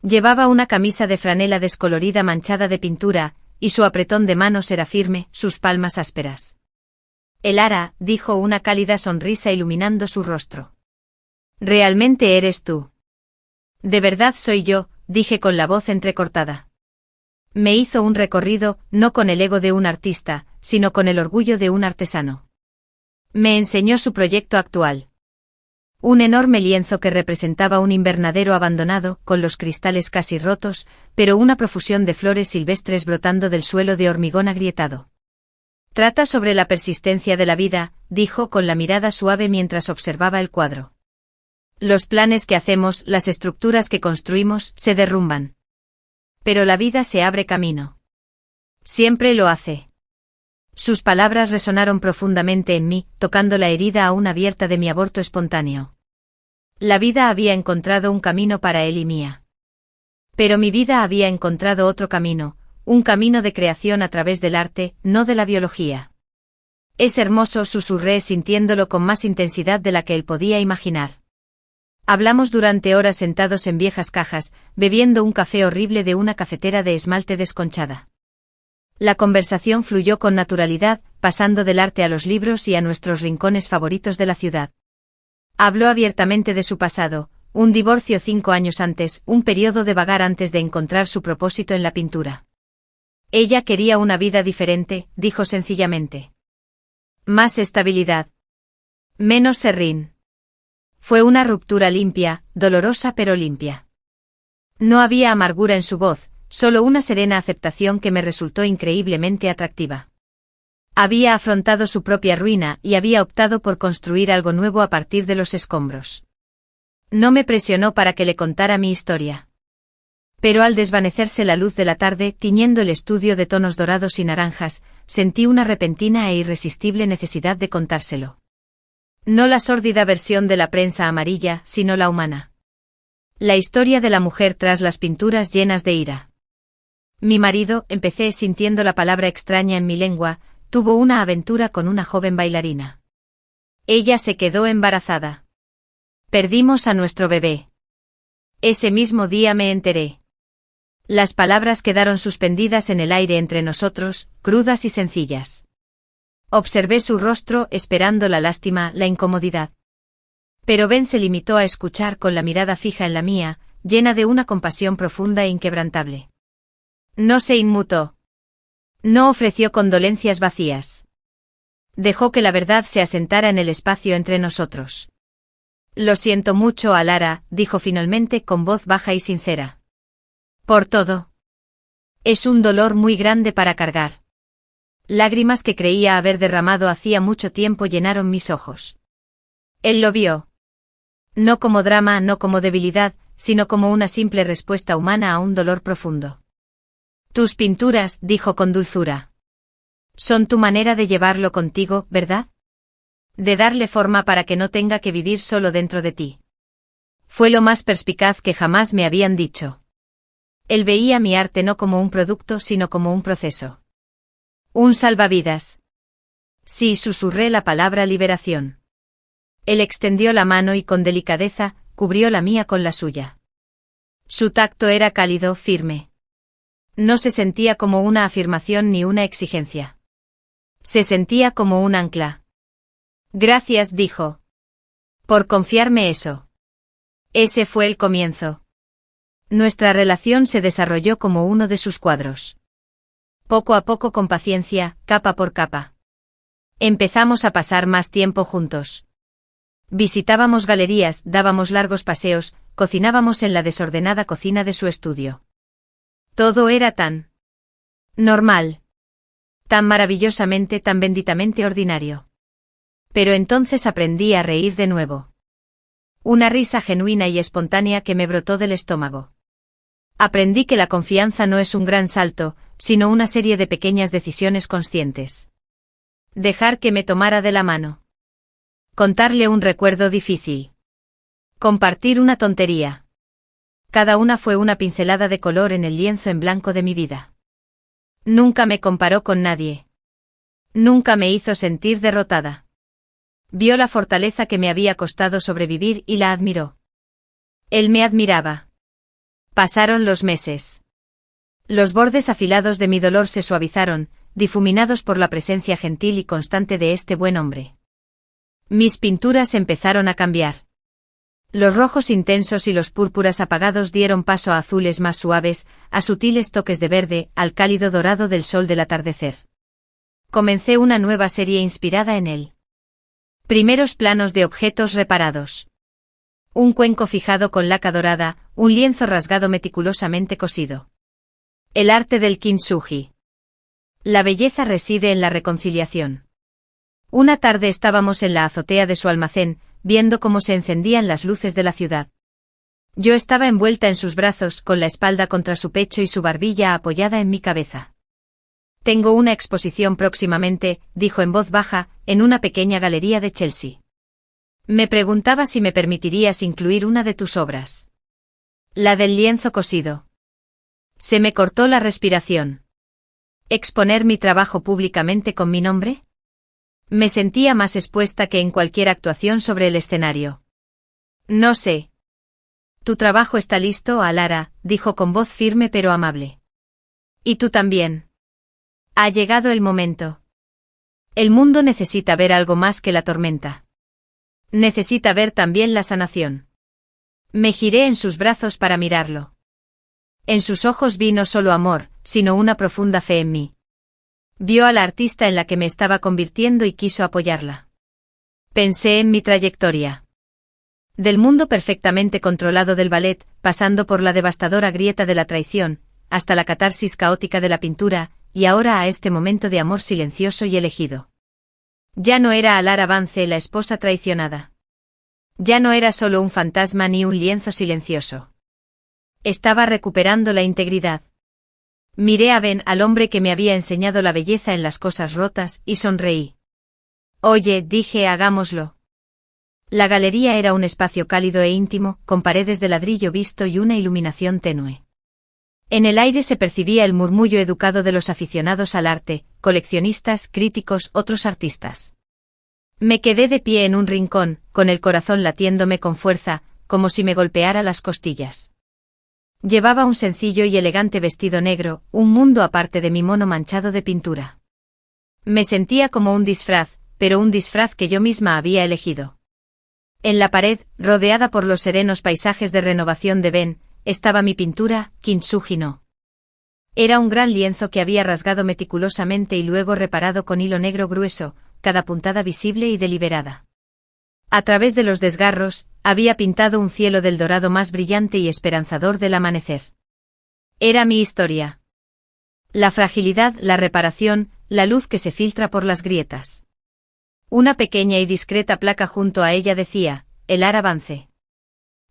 Llevaba una camisa de franela descolorida manchada de pintura, y su apretón de manos era firme, sus palmas ásperas. Elara, dijo una cálida sonrisa iluminando su rostro. Realmente eres tú. De verdad soy yo, dije con la voz entrecortada. Me hizo un recorrido, no con el ego de un artista, sino con el orgullo de un artesano. Me enseñó su proyecto actual. Un enorme lienzo que representaba un invernadero abandonado, con los cristales casi rotos, pero una profusión de flores silvestres brotando del suelo de hormigón agrietado. Trata sobre la persistencia de la vida, dijo con la mirada suave mientras observaba el cuadro. Los planes que hacemos, las estructuras que construimos, se derrumban. Pero la vida se abre camino. Siempre lo hace. Sus palabras resonaron profundamente en mí, tocando la herida aún abierta de mi aborto espontáneo. La vida había encontrado un camino para él y mía. Pero mi vida había encontrado otro camino, un camino de creación a través del arte, no de la biología. Es hermoso, susurré sintiéndolo con más intensidad de la que él podía imaginar. Hablamos durante horas sentados en viejas cajas, bebiendo un café horrible de una cafetera de esmalte desconchada. La conversación fluyó con naturalidad, pasando del arte a los libros y a nuestros rincones favoritos de la ciudad. Habló abiertamente de su pasado, un divorcio 5 años antes, un periodo de vagar antes de encontrar su propósito en la pintura. Ella quería una vida diferente, dijo sencillamente. Más estabilidad. Menos serrín. Fue una ruptura limpia, dolorosa pero limpia. No había amargura en su voz, solo una serena aceptación que me resultó increíblemente atractiva. Había afrontado su propia ruina y había optado por construir algo nuevo a partir de los escombros. No me presionó para que le contara mi historia. Pero al desvanecerse la luz de la tarde, tiñendo el estudio de tonos dorados y naranjas, sentí una repentina e irresistible necesidad de contárselo. No la sórdida versión de la prensa amarilla, sino la humana. La historia de la mujer tras las pinturas llenas de ira. Mi marido, empecé sintiendo la palabra extraña en mi lengua, tuvo una aventura con una joven bailarina. Ella se quedó embarazada. Perdimos a nuestro bebé. Ese mismo día me enteré. Las palabras quedaron suspendidas en el aire entre nosotros, crudas y sencillas. Observé su rostro esperando la lástima, la incomodidad. Pero Ben se limitó a escuchar con la mirada fija en la mía, llena de una compasión profunda e inquebrantable. No se inmutó. No ofreció condolencias vacías. Dejó que la verdad se asentara en el espacio entre nosotros. Lo siento mucho, Alara, dijo finalmente con voz baja y sincera. Por todo. Es un dolor muy grande para cargar. Lágrimas que creía haber derramado hacía mucho tiempo llenaron mis ojos. Él lo vio. No como drama, no como debilidad, sino como una simple respuesta humana a un dolor profundo. Tus pinturas, dijo con dulzura. Son tu manera de llevarlo contigo, ¿verdad? De darle forma para que no tenga que vivir solo dentro de ti. Fue lo más perspicaz que jamás me habían dicho. Él veía mi arte no como un producto, sino como un proceso. Un salvavidas. Sí, susurré la palabra liberación. Él extendió la mano y con delicadeza, cubrió la mía con la suya. Su tacto era cálido, firme. No se sentía como una afirmación ni una exigencia. Se sentía como un ancla. Gracias, dijo. Por confiarme eso. Ese fue el comienzo. Nuestra relación se desarrolló como uno de sus cuadros. Poco a poco, con paciencia, capa por capa. Empezamos a pasar más tiempo juntos. Visitábamos galerías, dábamos largos paseos, cocinábamos en la desordenada cocina de su estudio. Todo era tan normal. Tan maravillosamente, tan benditamente ordinario. Pero entonces aprendí a reír de nuevo. Una risa genuina y espontánea que me brotó del estómago. Aprendí que la confianza no es un gran salto, sino una serie de pequeñas decisiones conscientes. Dejar que me tomara de la mano. Contarle un recuerdo difícil. Compartir una tontería. Cada una fue una pincelada de color en el lienzo en blanco de mi vida. Nunca me comparó con nadie. Nunca me hizo sentir derrotada. Vio la fortaleza que me había costado sobrevivir y la admiró. Él me admiraba. Pasaron los meses. Los bordes afilados de mi dolor se suavizaron, difuminados por la presencia gentil y constante de este buen hombre. Mis pinturas empezaron a cambiar. Los rojos intensos y los púrpuras apagados dieron paso a azules más suaves, a sutiles toques de verde, al cálido dorado del sol del atardecer. Comencé una nueva serie inspirada en él. Primeros planos de objetos reparados. Un cuenco fijado con laca dorada, un lienzo rasgado meticulosamente cosido. El arte del kintsugi. La belleza reside en la reconciliación. Una tarde estábamos en la azotea de su almacén, viendo cómo se encendían las luces de la ciudad. Yo estaba envuelta en sus brazos, con la espalda contra su pecho y su barbilla apoyada en mi cabeza. Tengo una exposición próximamente, dijo en voz baja, en una pequeña galería de Chelsea. Me preguntaba si me permitirías incluir una de tus obras. La del lienzo cosido. Se me cortó la respiración. ¿Exponer mi trabajo públicamente con mi nombre? Me sentía más expuesta que en cualquier actuación sobre el escenario. No sé. Tu trabajo está listo, Alara, dijo con voz firme pero amable. Y tú también. Ha llegado el momento. El mundo necesita ver algo más que la tormenta. Necesita ver también la sanación. Me giré en sus brazos para mirarlo. En sus ojos vi no solo amor, sino una profunda fe en mí. Vio a la artista en la que me estaba convirtiendo y quiso apoyarla. Pensé en mi trayectoria. Del mundo perfectamente controlado del ballet, pasando por la devastadora grieta de la traición, hasta la catarsis caótica de la pintura, y ahora a este momento de amor silencioso y elegido. Ya no era Alara Vance la esposa traicionada. Ya no era solo un fantasma ni un lienzo silencioso. Estaba recuperando la integridad. Miré a Ben, al hombre que me había enseñado la belleza en las cosas rotas, y sonreí. Oye, dije, hagámoslo. La galería era un espacio cálido e íntimo, con paredes de ladrillo visto y una iluminación tenue. En el aire se percibía el murmullo educado de los aficionados al arte, coleccionistas, críticos, otros artistas. Me quedé de pie en un rincón, con el corazón latiéndome con fuerza, como si me golpeara las costillas. Llevaba un sencillo y elegante vestido negro, un mundo aparte de mi mono manchado de pintura. Me sentía como un disfraz, pero un disfraz que yo misma había elegido. En la pared, rodeada por los serenos paisajes de renovación de Ben, estaba mi pintura, Kintsugi no. Era un gran lienzo que había rasgado meticulosamente y luego reparado con hilo negro grueso, cada puntada visible y deliberada. A través de los desgarros, había pintado un cielo del dorado más brillante y esperanzador del amanecer. Era mi historia. La fragilidad, la reparación, la luz que se filtra por las grietas. Una pequeña y discreta placa junto a ella decía, el ar avance.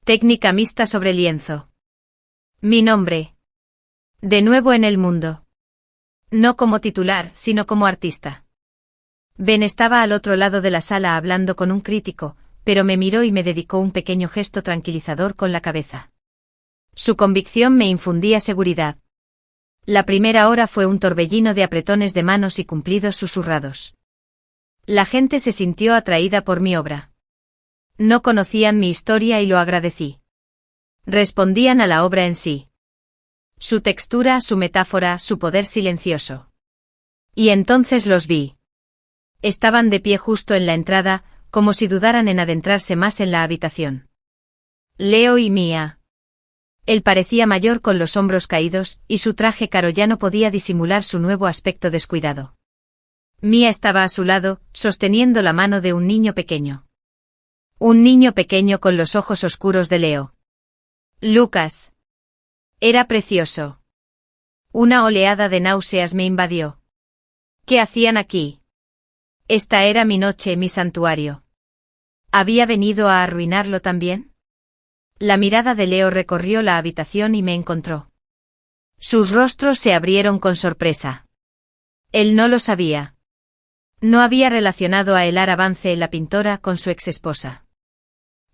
Técnica mixta sobre lienzo. Mi nombre. De nuevo en el mundo. No como titular, sino como artista. Ben estaba al otro lado de la sala hablando con un crítico, pero me miró y me dedicó un pequeño gesto tranquilizador con la cabeza. Su convicción me infundía seguridad. La primera hora fue un torbellino de apretones de manos y cumplidos susurrados. La gente se sintió atraída por mi obra. No conocían mi historia y lo agradecí. Respondían a la obra en sí. Su textura, su metáfora, su poder silencioso. Y entonces los vi. Estaban de pie justo en la entrada, como si dudaran en adentrarse más en la habitación. Leo y Mia. Él parecía mayor con los hombros caídos, y su traje caro ya no podía disimular su nuevo aspecto descuidado. Mia estaba a su lado, sosteniendo la mano de un niño pequeño. Un niño pequeño con los ojos oscuros de Leo. Lucas. Era precioso. Una oleada de náuseas me invadió. ¿Qué hacían aquí? Esta era mi noche, mi santuario. ¿Había venido a arruinarlo también? La mirada de Leo recorrió la habitación y me encontró. Sus rostros se abrieron con sorpresa. Él no lo sabía. No había relacionado a Elar Avance, la pintora, con su exesposa.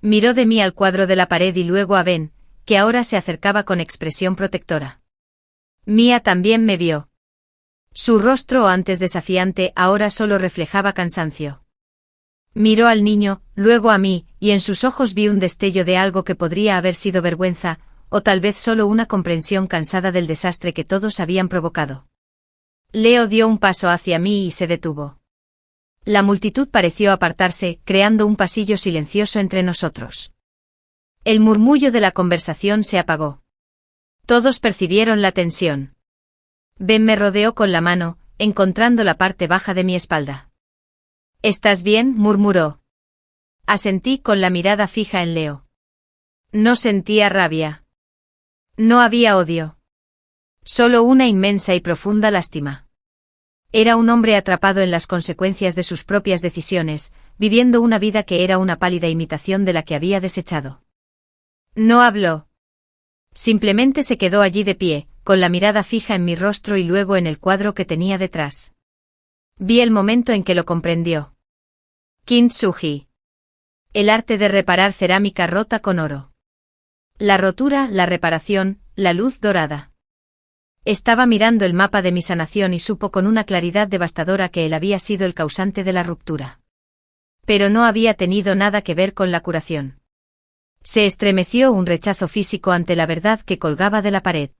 Miró de mí al cuadro de la pared y luego a Ben, que ahora se acercaba con expresión protectora. Mia también me vio. Su rostro, antes desafiante, ahora solo reflejaba cansancio. Miró al niño, luego a mí, y en sus ojos vi un destello de algo que podría haber sido vergüenza, o tal vez solo una comprensión cansada del desastre que todos habían provocado. Leo dio un paso hacia mí y se detuvo. La multitud pareció apartarse, creando un pasillo silencioso entre nosotros. El murmullo de la conversación se apagó. Todos percibieron la tensión. Ben me rodeó con la mano, encontrando la parte baja de mi espalda. ¿Estás bien?, murmuró. Asentí con la mirada fija en Leo. No sentía rabia. No había odio. Solo una inmensa y profunda lástima. Era un hombre atrapado en las consecuencias de sus propias decisiones, viviendo una vida que era una pálida imitación de la que había desechado. No habló. Simplemente se quedó allí de pie, con la mirada fija en mi rostro y luego en el cuadro que tenía detrás. Vi el momento en que lo comprendió. Kintsugi. El arte de reparar cerámica rota con oro. La rotura, la reparación, la luz dorada. Estaba mirando el mapa de mi sanación y supo con una claridad devastadora que él había sido el causante de la ruptura. Pero no había tenido nada que ver con la curación. Se estremeció un rechazo físico ante la verdad que colgaba de la pared.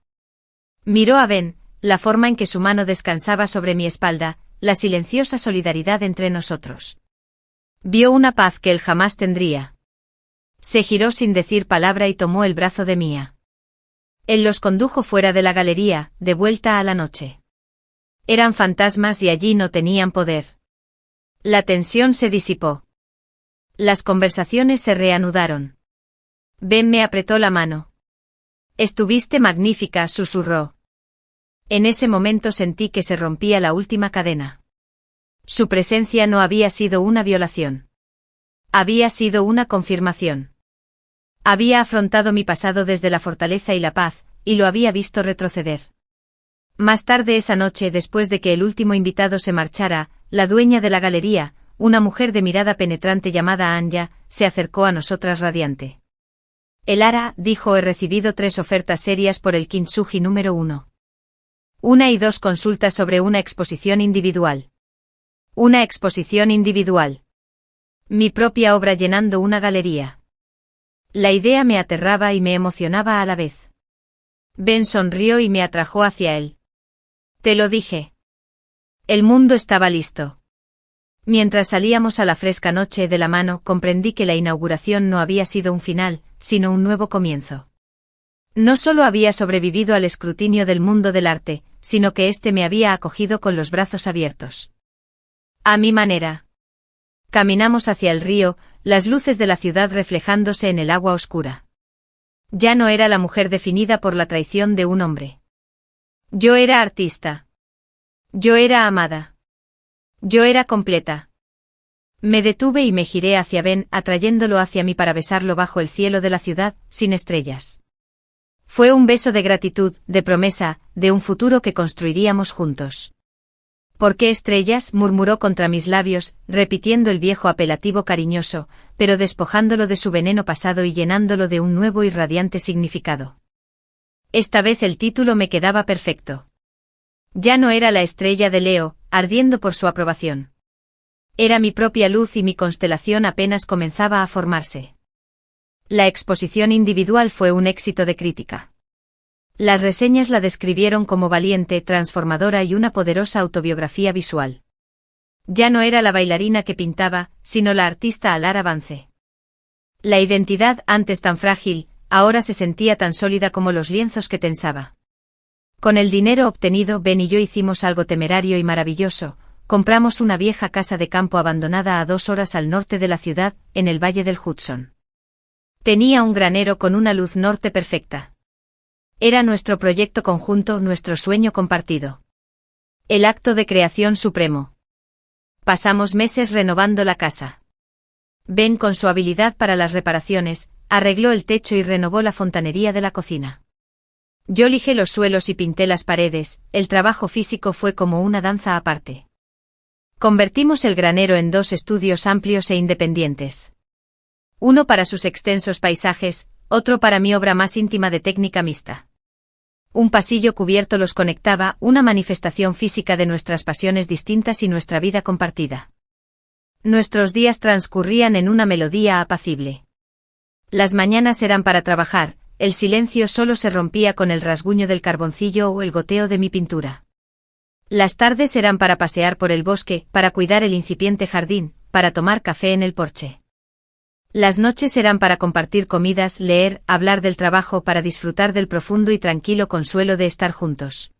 Miró a Ben, la forma en que su mano descansaba sobre mi espalda, la silenciosa solidaridad entre nosotros. Vio una paz que él jamás tendría. Se giró sin decir palabra y tomó el brazo de Mia. Él los condujo fuera de la galería, de vuelta a la noche. Eran fantasmas y allí no tenían poder. La tensión se disipó. Las conversaciones se reanudaron. Ben me apretó la mano. Estuviste magnífica, susurró. En ese momento sentí que se rompía la última cadena. Su presencia no había sido una violación. Había sido una confirmación. Había afrontado mi pasado desde la fortaleza y la paz, y lo había visto retroceder. Más tarde esa noche, después de que el último invitado se marchara, la dueña de la galería, una mujer de mirada penetrante llamada Anya, se acercó a nosotras radiante. Elara, dijo, he recibido 3 ofertas serias por el Kintsugi número 1. 1 y 2 consultas sobre una exposición individual. Una exposición individual. Mi propia obra llenando una galería. La idea me aterraba y me emocionaba a la vez. Ben sonrió y me atrajo hacia él. Te lo dije. El mundo estaba listo. Mientras salíamos a la fresca noche de la mano, comprendí que la inauguración no había sido un final, sino un nuevo comienzo. No solo había sobrevivido al escrutinio del mundo del arte, sino que éste me había acogido con los brazos abiertos. A mi manera. Caminamos hacia el río, las luces de la ciudad reflejándose en el agua oscura. Ya no era la mujer definida por la traición de un hombre. Yo era artista. Yo era amada. Yo era completa. Me detuve y me giré hacia Ben, atrayéndolo hacia mí para besarlo bajo el cielo de la ciudad, sin estrellas. Fue un beso de gratitud, de promesa, de un futuro que construiríamos juntos. ¿Por qué estrellas?, murmuró contra mis labios, repitiendo el viejo apelativo cariñoso, pero despojándolo de su veneno pasado y llenándolo de un nuevo y radiante significado. Esta vez el título me quedaba perfecto. Ya no era la estrella de Leo, ardiendo por su aprobación. Era mi propia luz y mi constelación apenas comenzaba a formarse. La exposición individual fue un éxito de crítica. Las reseñas la describieron como valiente, transformadora y una poderosa autobiografía visual. Ya no era la bailarina que pintaba, sino la artista Alara Vance. La identidad, antes tan frágil, ahora se sentía tan sólida como los lienzos que tensaba. Con el dinero obtenido, Ben y yo hicimos algo temerario y maravilloso: compramos una vieja casa de campo abandonada a 2 horas al norte de la ciudad, en el valle del Hudson. Tenía un granero con una luz norte perfecta. Era nuestro proyecto conjunto, nuestro sueño compartido. El acto de creación supremo. Pasamos meses renovando la casa. Ben, con su habilidad para las reparaciones, arregló el techo y renovó la fontanería de la cocina. Yo lijé los suelos y pinté las paredes. El trabajo físico fue como una danza aparte. Convertimos el granero en 2 estudios amplios e independientes. Uno para sus extensos paisajes, otro para mi obra más íntima de técnica mixta. Un pasillo cubierto los conectaba, una manifestación física de nuestras pasiones distintas y nuestra vida compartida. Nuestros días transcurrían en una melodía apacible. Las mañanas eran para trabajar, el silencio solo se rompía con el rasguño del carboncillo o el goteo de mi pintura. Las tardes eran para pasear por el bosque, para cuidar el incipiente jardín, para tomar café en el porche. Las noches eran para compartir comidas, leer, hablar del trabajo, para disfrutar del profundo y tranquilo consuelo de estar juntos.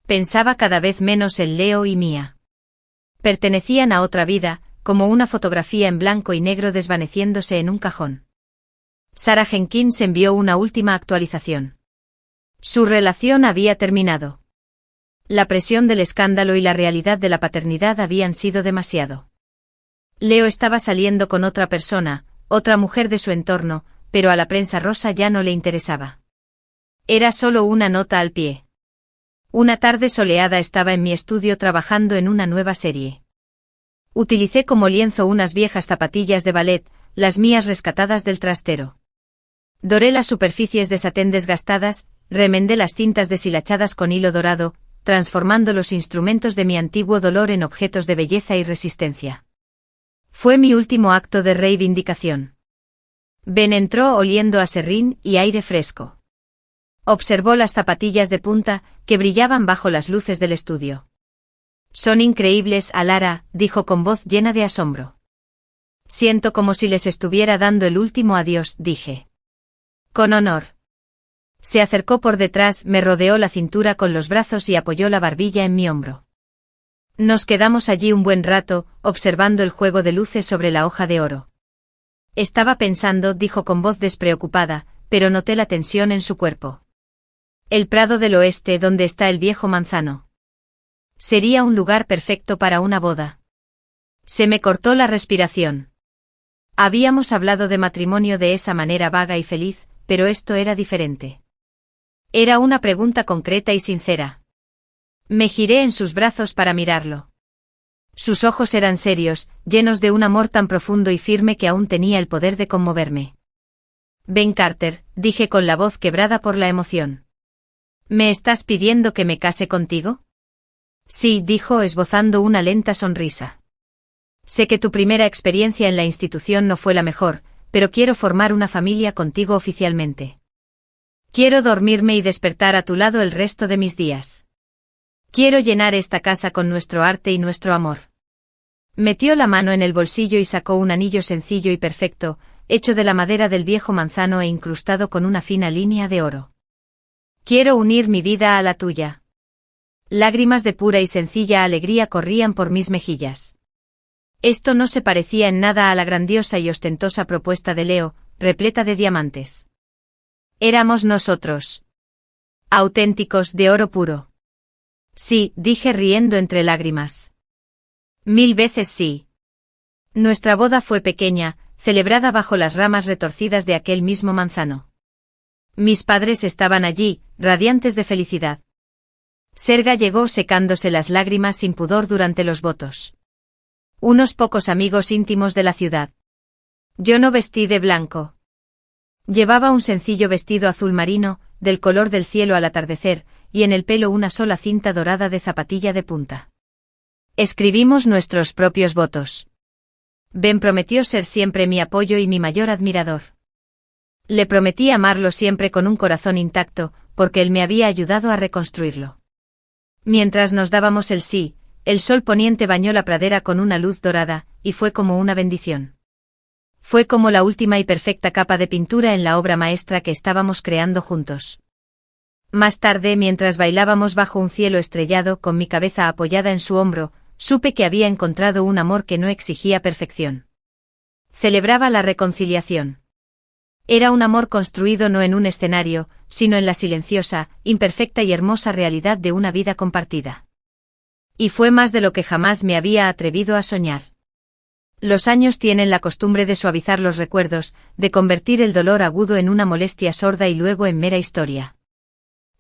Pensaba cada vez menos en Leo y Mía. Pertenecían a otra vida, como una fotografía en blanco y negro desvaneciéndose en un cajón. Sarah Jenkins envió una última actualización. Su relación había terminado. La presión del escándalo y la realidad de la paternidad habían sido demasiado. Leo estaba saliendo con otra persona, otra mujer de su entorno, pero a la prensa rosa ya no le interesaba. Era solo una nota al pie. Una tarde soleada estaba en mi estudio trabajando en una nueva serie. Utilicé como lienzo unas viejas zapatillas de ballet, las mías rescatadas del trastero. Doré las superficies de satén desgastadas, remendé las cintas deshilachadas con hilo dorado, transformando los instrumentos de mi antiguo dolor en objetos de belleza y resistencia. Fue mi último acto de reivindicación. Ben entró oliendo a serrín y aire fresco. Observó las zapatillas de punta, que brillaban bajo las luces del estudio. «Son increíbles, Alara», dijo con voz llena de asombro. «Siento como si les estuviera dando el último adiós», dije. «Con honor». Se acercó por detrás, me rodeó la cintura con los brazos y apoyó la barbilla en mi hombro. Nos quedamos allí un buen rato, observando el juego de luces sobre la hoja de oro. Estaba pensando, dijo con voz despreocupada, pero noté la tensión en su cuerpo. El prado del oeste, donde está el viejo manzano. Sería un lugar perfecto para una boda. Se me cortó la respiración. Habíamos hablado de matrimonio de esa manera vaga y feliz, pero esto era diferente. Era una pregunta concreta y sincera. Me giré en sus brazos para mirarlo. Sus ojos eran serios, llenos de un amor tan profundo y firme que aún tenía el poder de conmoverme. Ben Carter, dije con la voz quebrada por la emoción. ¿Me estás pidiendo que me case contigo? Sí, dijo esbozando una lenta sonrisa. Sé que tu primera experiencia en la institución no fue la mejor, pero quiero formar una familia contigo oficialmente. Quiero dormirme y despertar a tu lado el resto de mis días. Quiero llenar esta casa con nuestro arte y nuestro amor. Metió la mano en el bolsillo y sacó un anillo sencillo y perfecto, hecho de la madera del viejo manzano e incrustado con una fina línea de oro. Quiero unir mi vida a la tuya. Lágrimas de pura y sencilla alegría corrían por mis mejillas. Esto no se parecía en nada a la grandiosa y ostentosa propuesta de Leo, repleta de diamantes. Éramos nosotros. Auténticos, de oro puro. Sí, dije riendo entre lágrimas. 1000 veces sí. Nuestra boda fue pequeña, celebrada bajo las ramas retorcidas de aquel mismo manzano. Mis padres estaban allí, radiantes de felicidad. Serga llegó secándose las lágrimas sin pudor durante los votos. Unos pocos amigos íntimos de la ciudad. Yo no vestí de blanco. Llevaba un sencillo vestido azul marino, del color del cielo al atardecer, y en el pelo una sola cinta dorada de zapatilla de punta. Escribimos nuestros propios votos. Ben prometió ser siempre mi apoyo y mi mayor admirador. Le prometí amarlo siempre con un corazón intacto, porque él me había ayudado a reconstruirlo. Mientras nos dábamos el sí, el sol poniente bañó la pradera con una luz dorada, y fue como una bendición. Fue como la última y perfecta capa de pintura en la obra maestra que estábamos creando juntos. Más tarde, mientras bailábamos bajo un cielo estrellado con mi cabeza apoyada en su hombro, supe que había encontrado un amor que no exigía perfección. Celebraba la reconciliación. Era un amor construido no en un escenario, sino en la silenciosa, imperfecta y hermosa realidad de una vida compartida. Y fue más de lo que jamás me había atrevido a soñar. Los años tienen la costumbre de suavizar los recuerdos, de convertir el dolor agudo en una molestia sorda y luego en mera historia.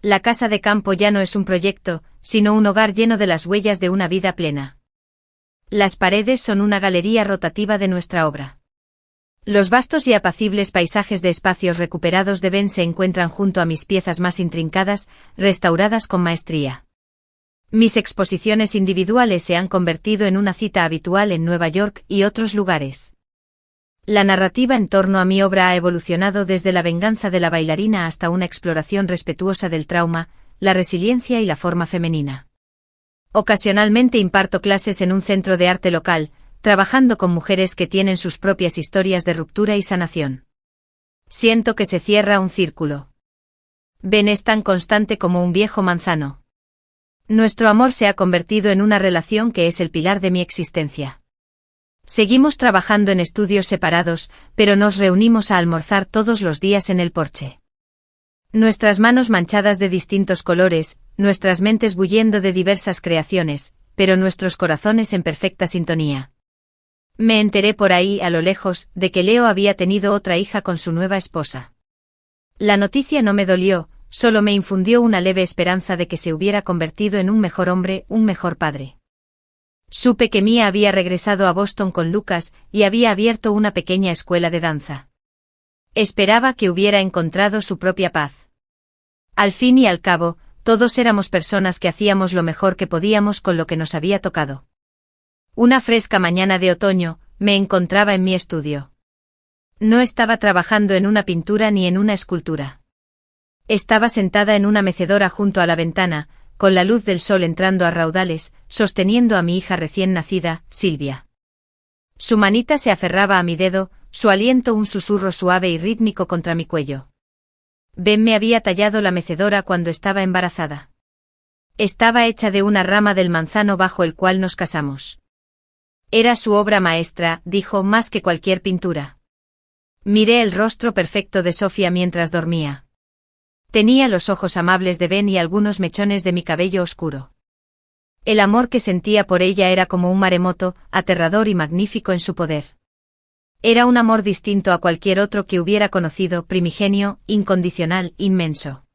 La casa de campo ya no es un proyecto, sino un hogar lleno de las huellas de una vida plena. Las paredes son una galería rotativa de nuestra obra. Los vastos y apacibles paisajes de espacios recuperados de Ben se encuentran junto a mis piezas más intrincadas, restauradas con maestría. Mis exposiciones individuales se han convertido en una cita habitual en Nueva York y otros lugares. La narrativa en torno a mi obra ha evolucionado desde la venganza de la bailarina hasta una exploración respetuosa del trauma, la resiliencia y la forma femenina. Ocasionalmente imparto clases en un centro de arte local, trabajando con mujeres que tienen sus propias historias de ruptura y sanación. Siento que se cierra un círculo. Ben es tan constante como un viejo manzano. Nuestro amor se ha convertido en una relación que es el pilar de mi existencia. Seguimos trabajando en estudios separados, pero nos reunimos a almorzar todos los días en el porche. Nuestras manos manchadas de distintos colores, nuestras mentes bulliendo de diversas creaciones, pero nuestros corazones en perfecta sintonía. Me enteré por ahí, a lo lejos, de que Leo había tenido otra hija con su nueva esposa. La noticia no me dolió, solo me infundió una leve esperanza de que se hubiera convertido en un mejor hombre, un mejor padre. Supe que Mia había regresado a Boston con Lucas y había abierto una pequeña escuela de danza. Esperaba que hubiera encontrado su propia paz. Al fin y al cabo, todos éramos personas que hacíamos lo mejor que podíamos con lo que nos había tocado. Una fresca mañana de otoño, me encontraba en mi estudio. No estaba trabajando en una pintura ni en una escultura. Estaba sentada en una mecedora junto a la ventana, con la luz del sol entrando a raudales, sosteniendo a mi hija recién nacida, Silvia. Su manita se aferraba a mi dedo, su aliento un susurro suave y rítmico contra mi cuello. Ben me había tallado la mecedora cuando estaba embarazada. Estaba hecha de una rama del manzano bajo el cual nos casamos. Era su obra maestra, dijo, más que cualquier pintura. Miré el rostro perfecto de Sofía mientras dormía. Tenía los ojos amables de Ben y algunos mechones de mi cabello oscuro. El amor que sentía por ella era como un maremoto, aterrador y magnífico en su poder. Era un amor distinto a cualquier otro que hubiera conocido, primigenio, incondicional, inmenso.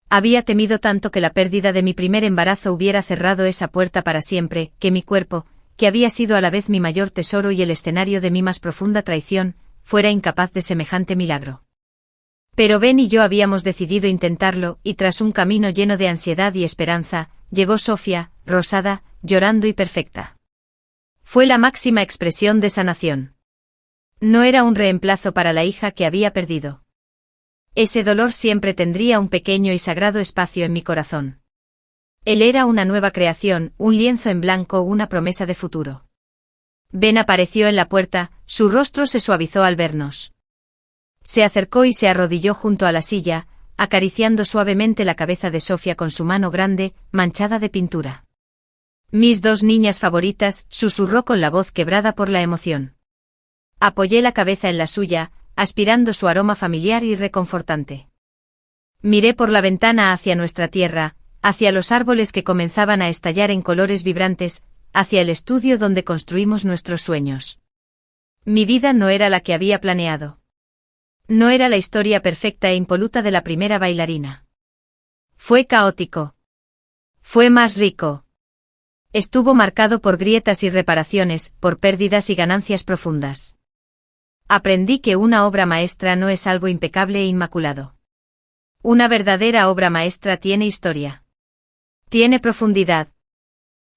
Había temido tanto que la pérdida de mi primer embarazo hubiera cerrado esa puerta para siempre, que mi cuerpo, que había sido a la vez mi mayor tesoro y el escenario de mi más profunda traición, fuera incapaz de semejante milagro. Pero Ben y yo habíamos decidido intentarlo, y tras un camino lleno de ansiedad y esperanza, llegó Sofía, rosada, llorando y perfecta. Fue la máxima expresión de sanación. No era un reemplazo para la hija que había perdido. Ese dolor siempre tendría un pequeño y sagrado espacio en mi corazón. Él era una nueva creación, un lienzo en blanco, una promesa de futuro. Ben apareció en la puerta, su rostro se suavizó al vernos. Se acercó y se arrodilló junto a la silla, acariciando suavemente la cabeza de Sofía con su mano grande, manchada de pintura. «Mis dos niñas favoritas», susurró con la voz quebrada por la emoción. Apoyé la cabeza en la suya, aspirando su aroma familiar y reconfortante. Miré por la ventana hacia nuestra tierra, hacia los árboles que comenzaban a estallar en colores vibrantes, hacia el estudio donde construimos nuestros sueños. Mi vida no era la que había planeado. No era la historia perfecta e impoluta de la primera bailarina. Fue caótico. Fue más rico. Estuvo marcado por grietas y reparaciones, por pérdidas y ganancias profundas. Aprendí que una obra maestra no es algo impecable e inmaculado. Una verdadera obra maestra tiene historia. Tiene profundidad.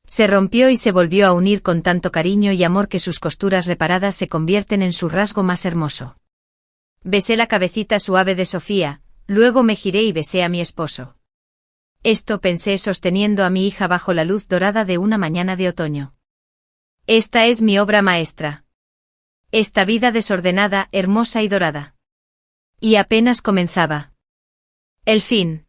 Se rompió y se volvió a unir con tanto cariño y amor que sus costuras reparadas se convierten en su rasgo más hermoso. Besé la cabecita suave de Sofía, luego me giré y besé a mi esposo. Esto pensé sosteniendo a mi hija bajo la luz dorada de una mañana de otoño. Esta es mi obra maestra. Esta vida desordenada, hermosa y dorada. Y apenas comenzaba. El fin.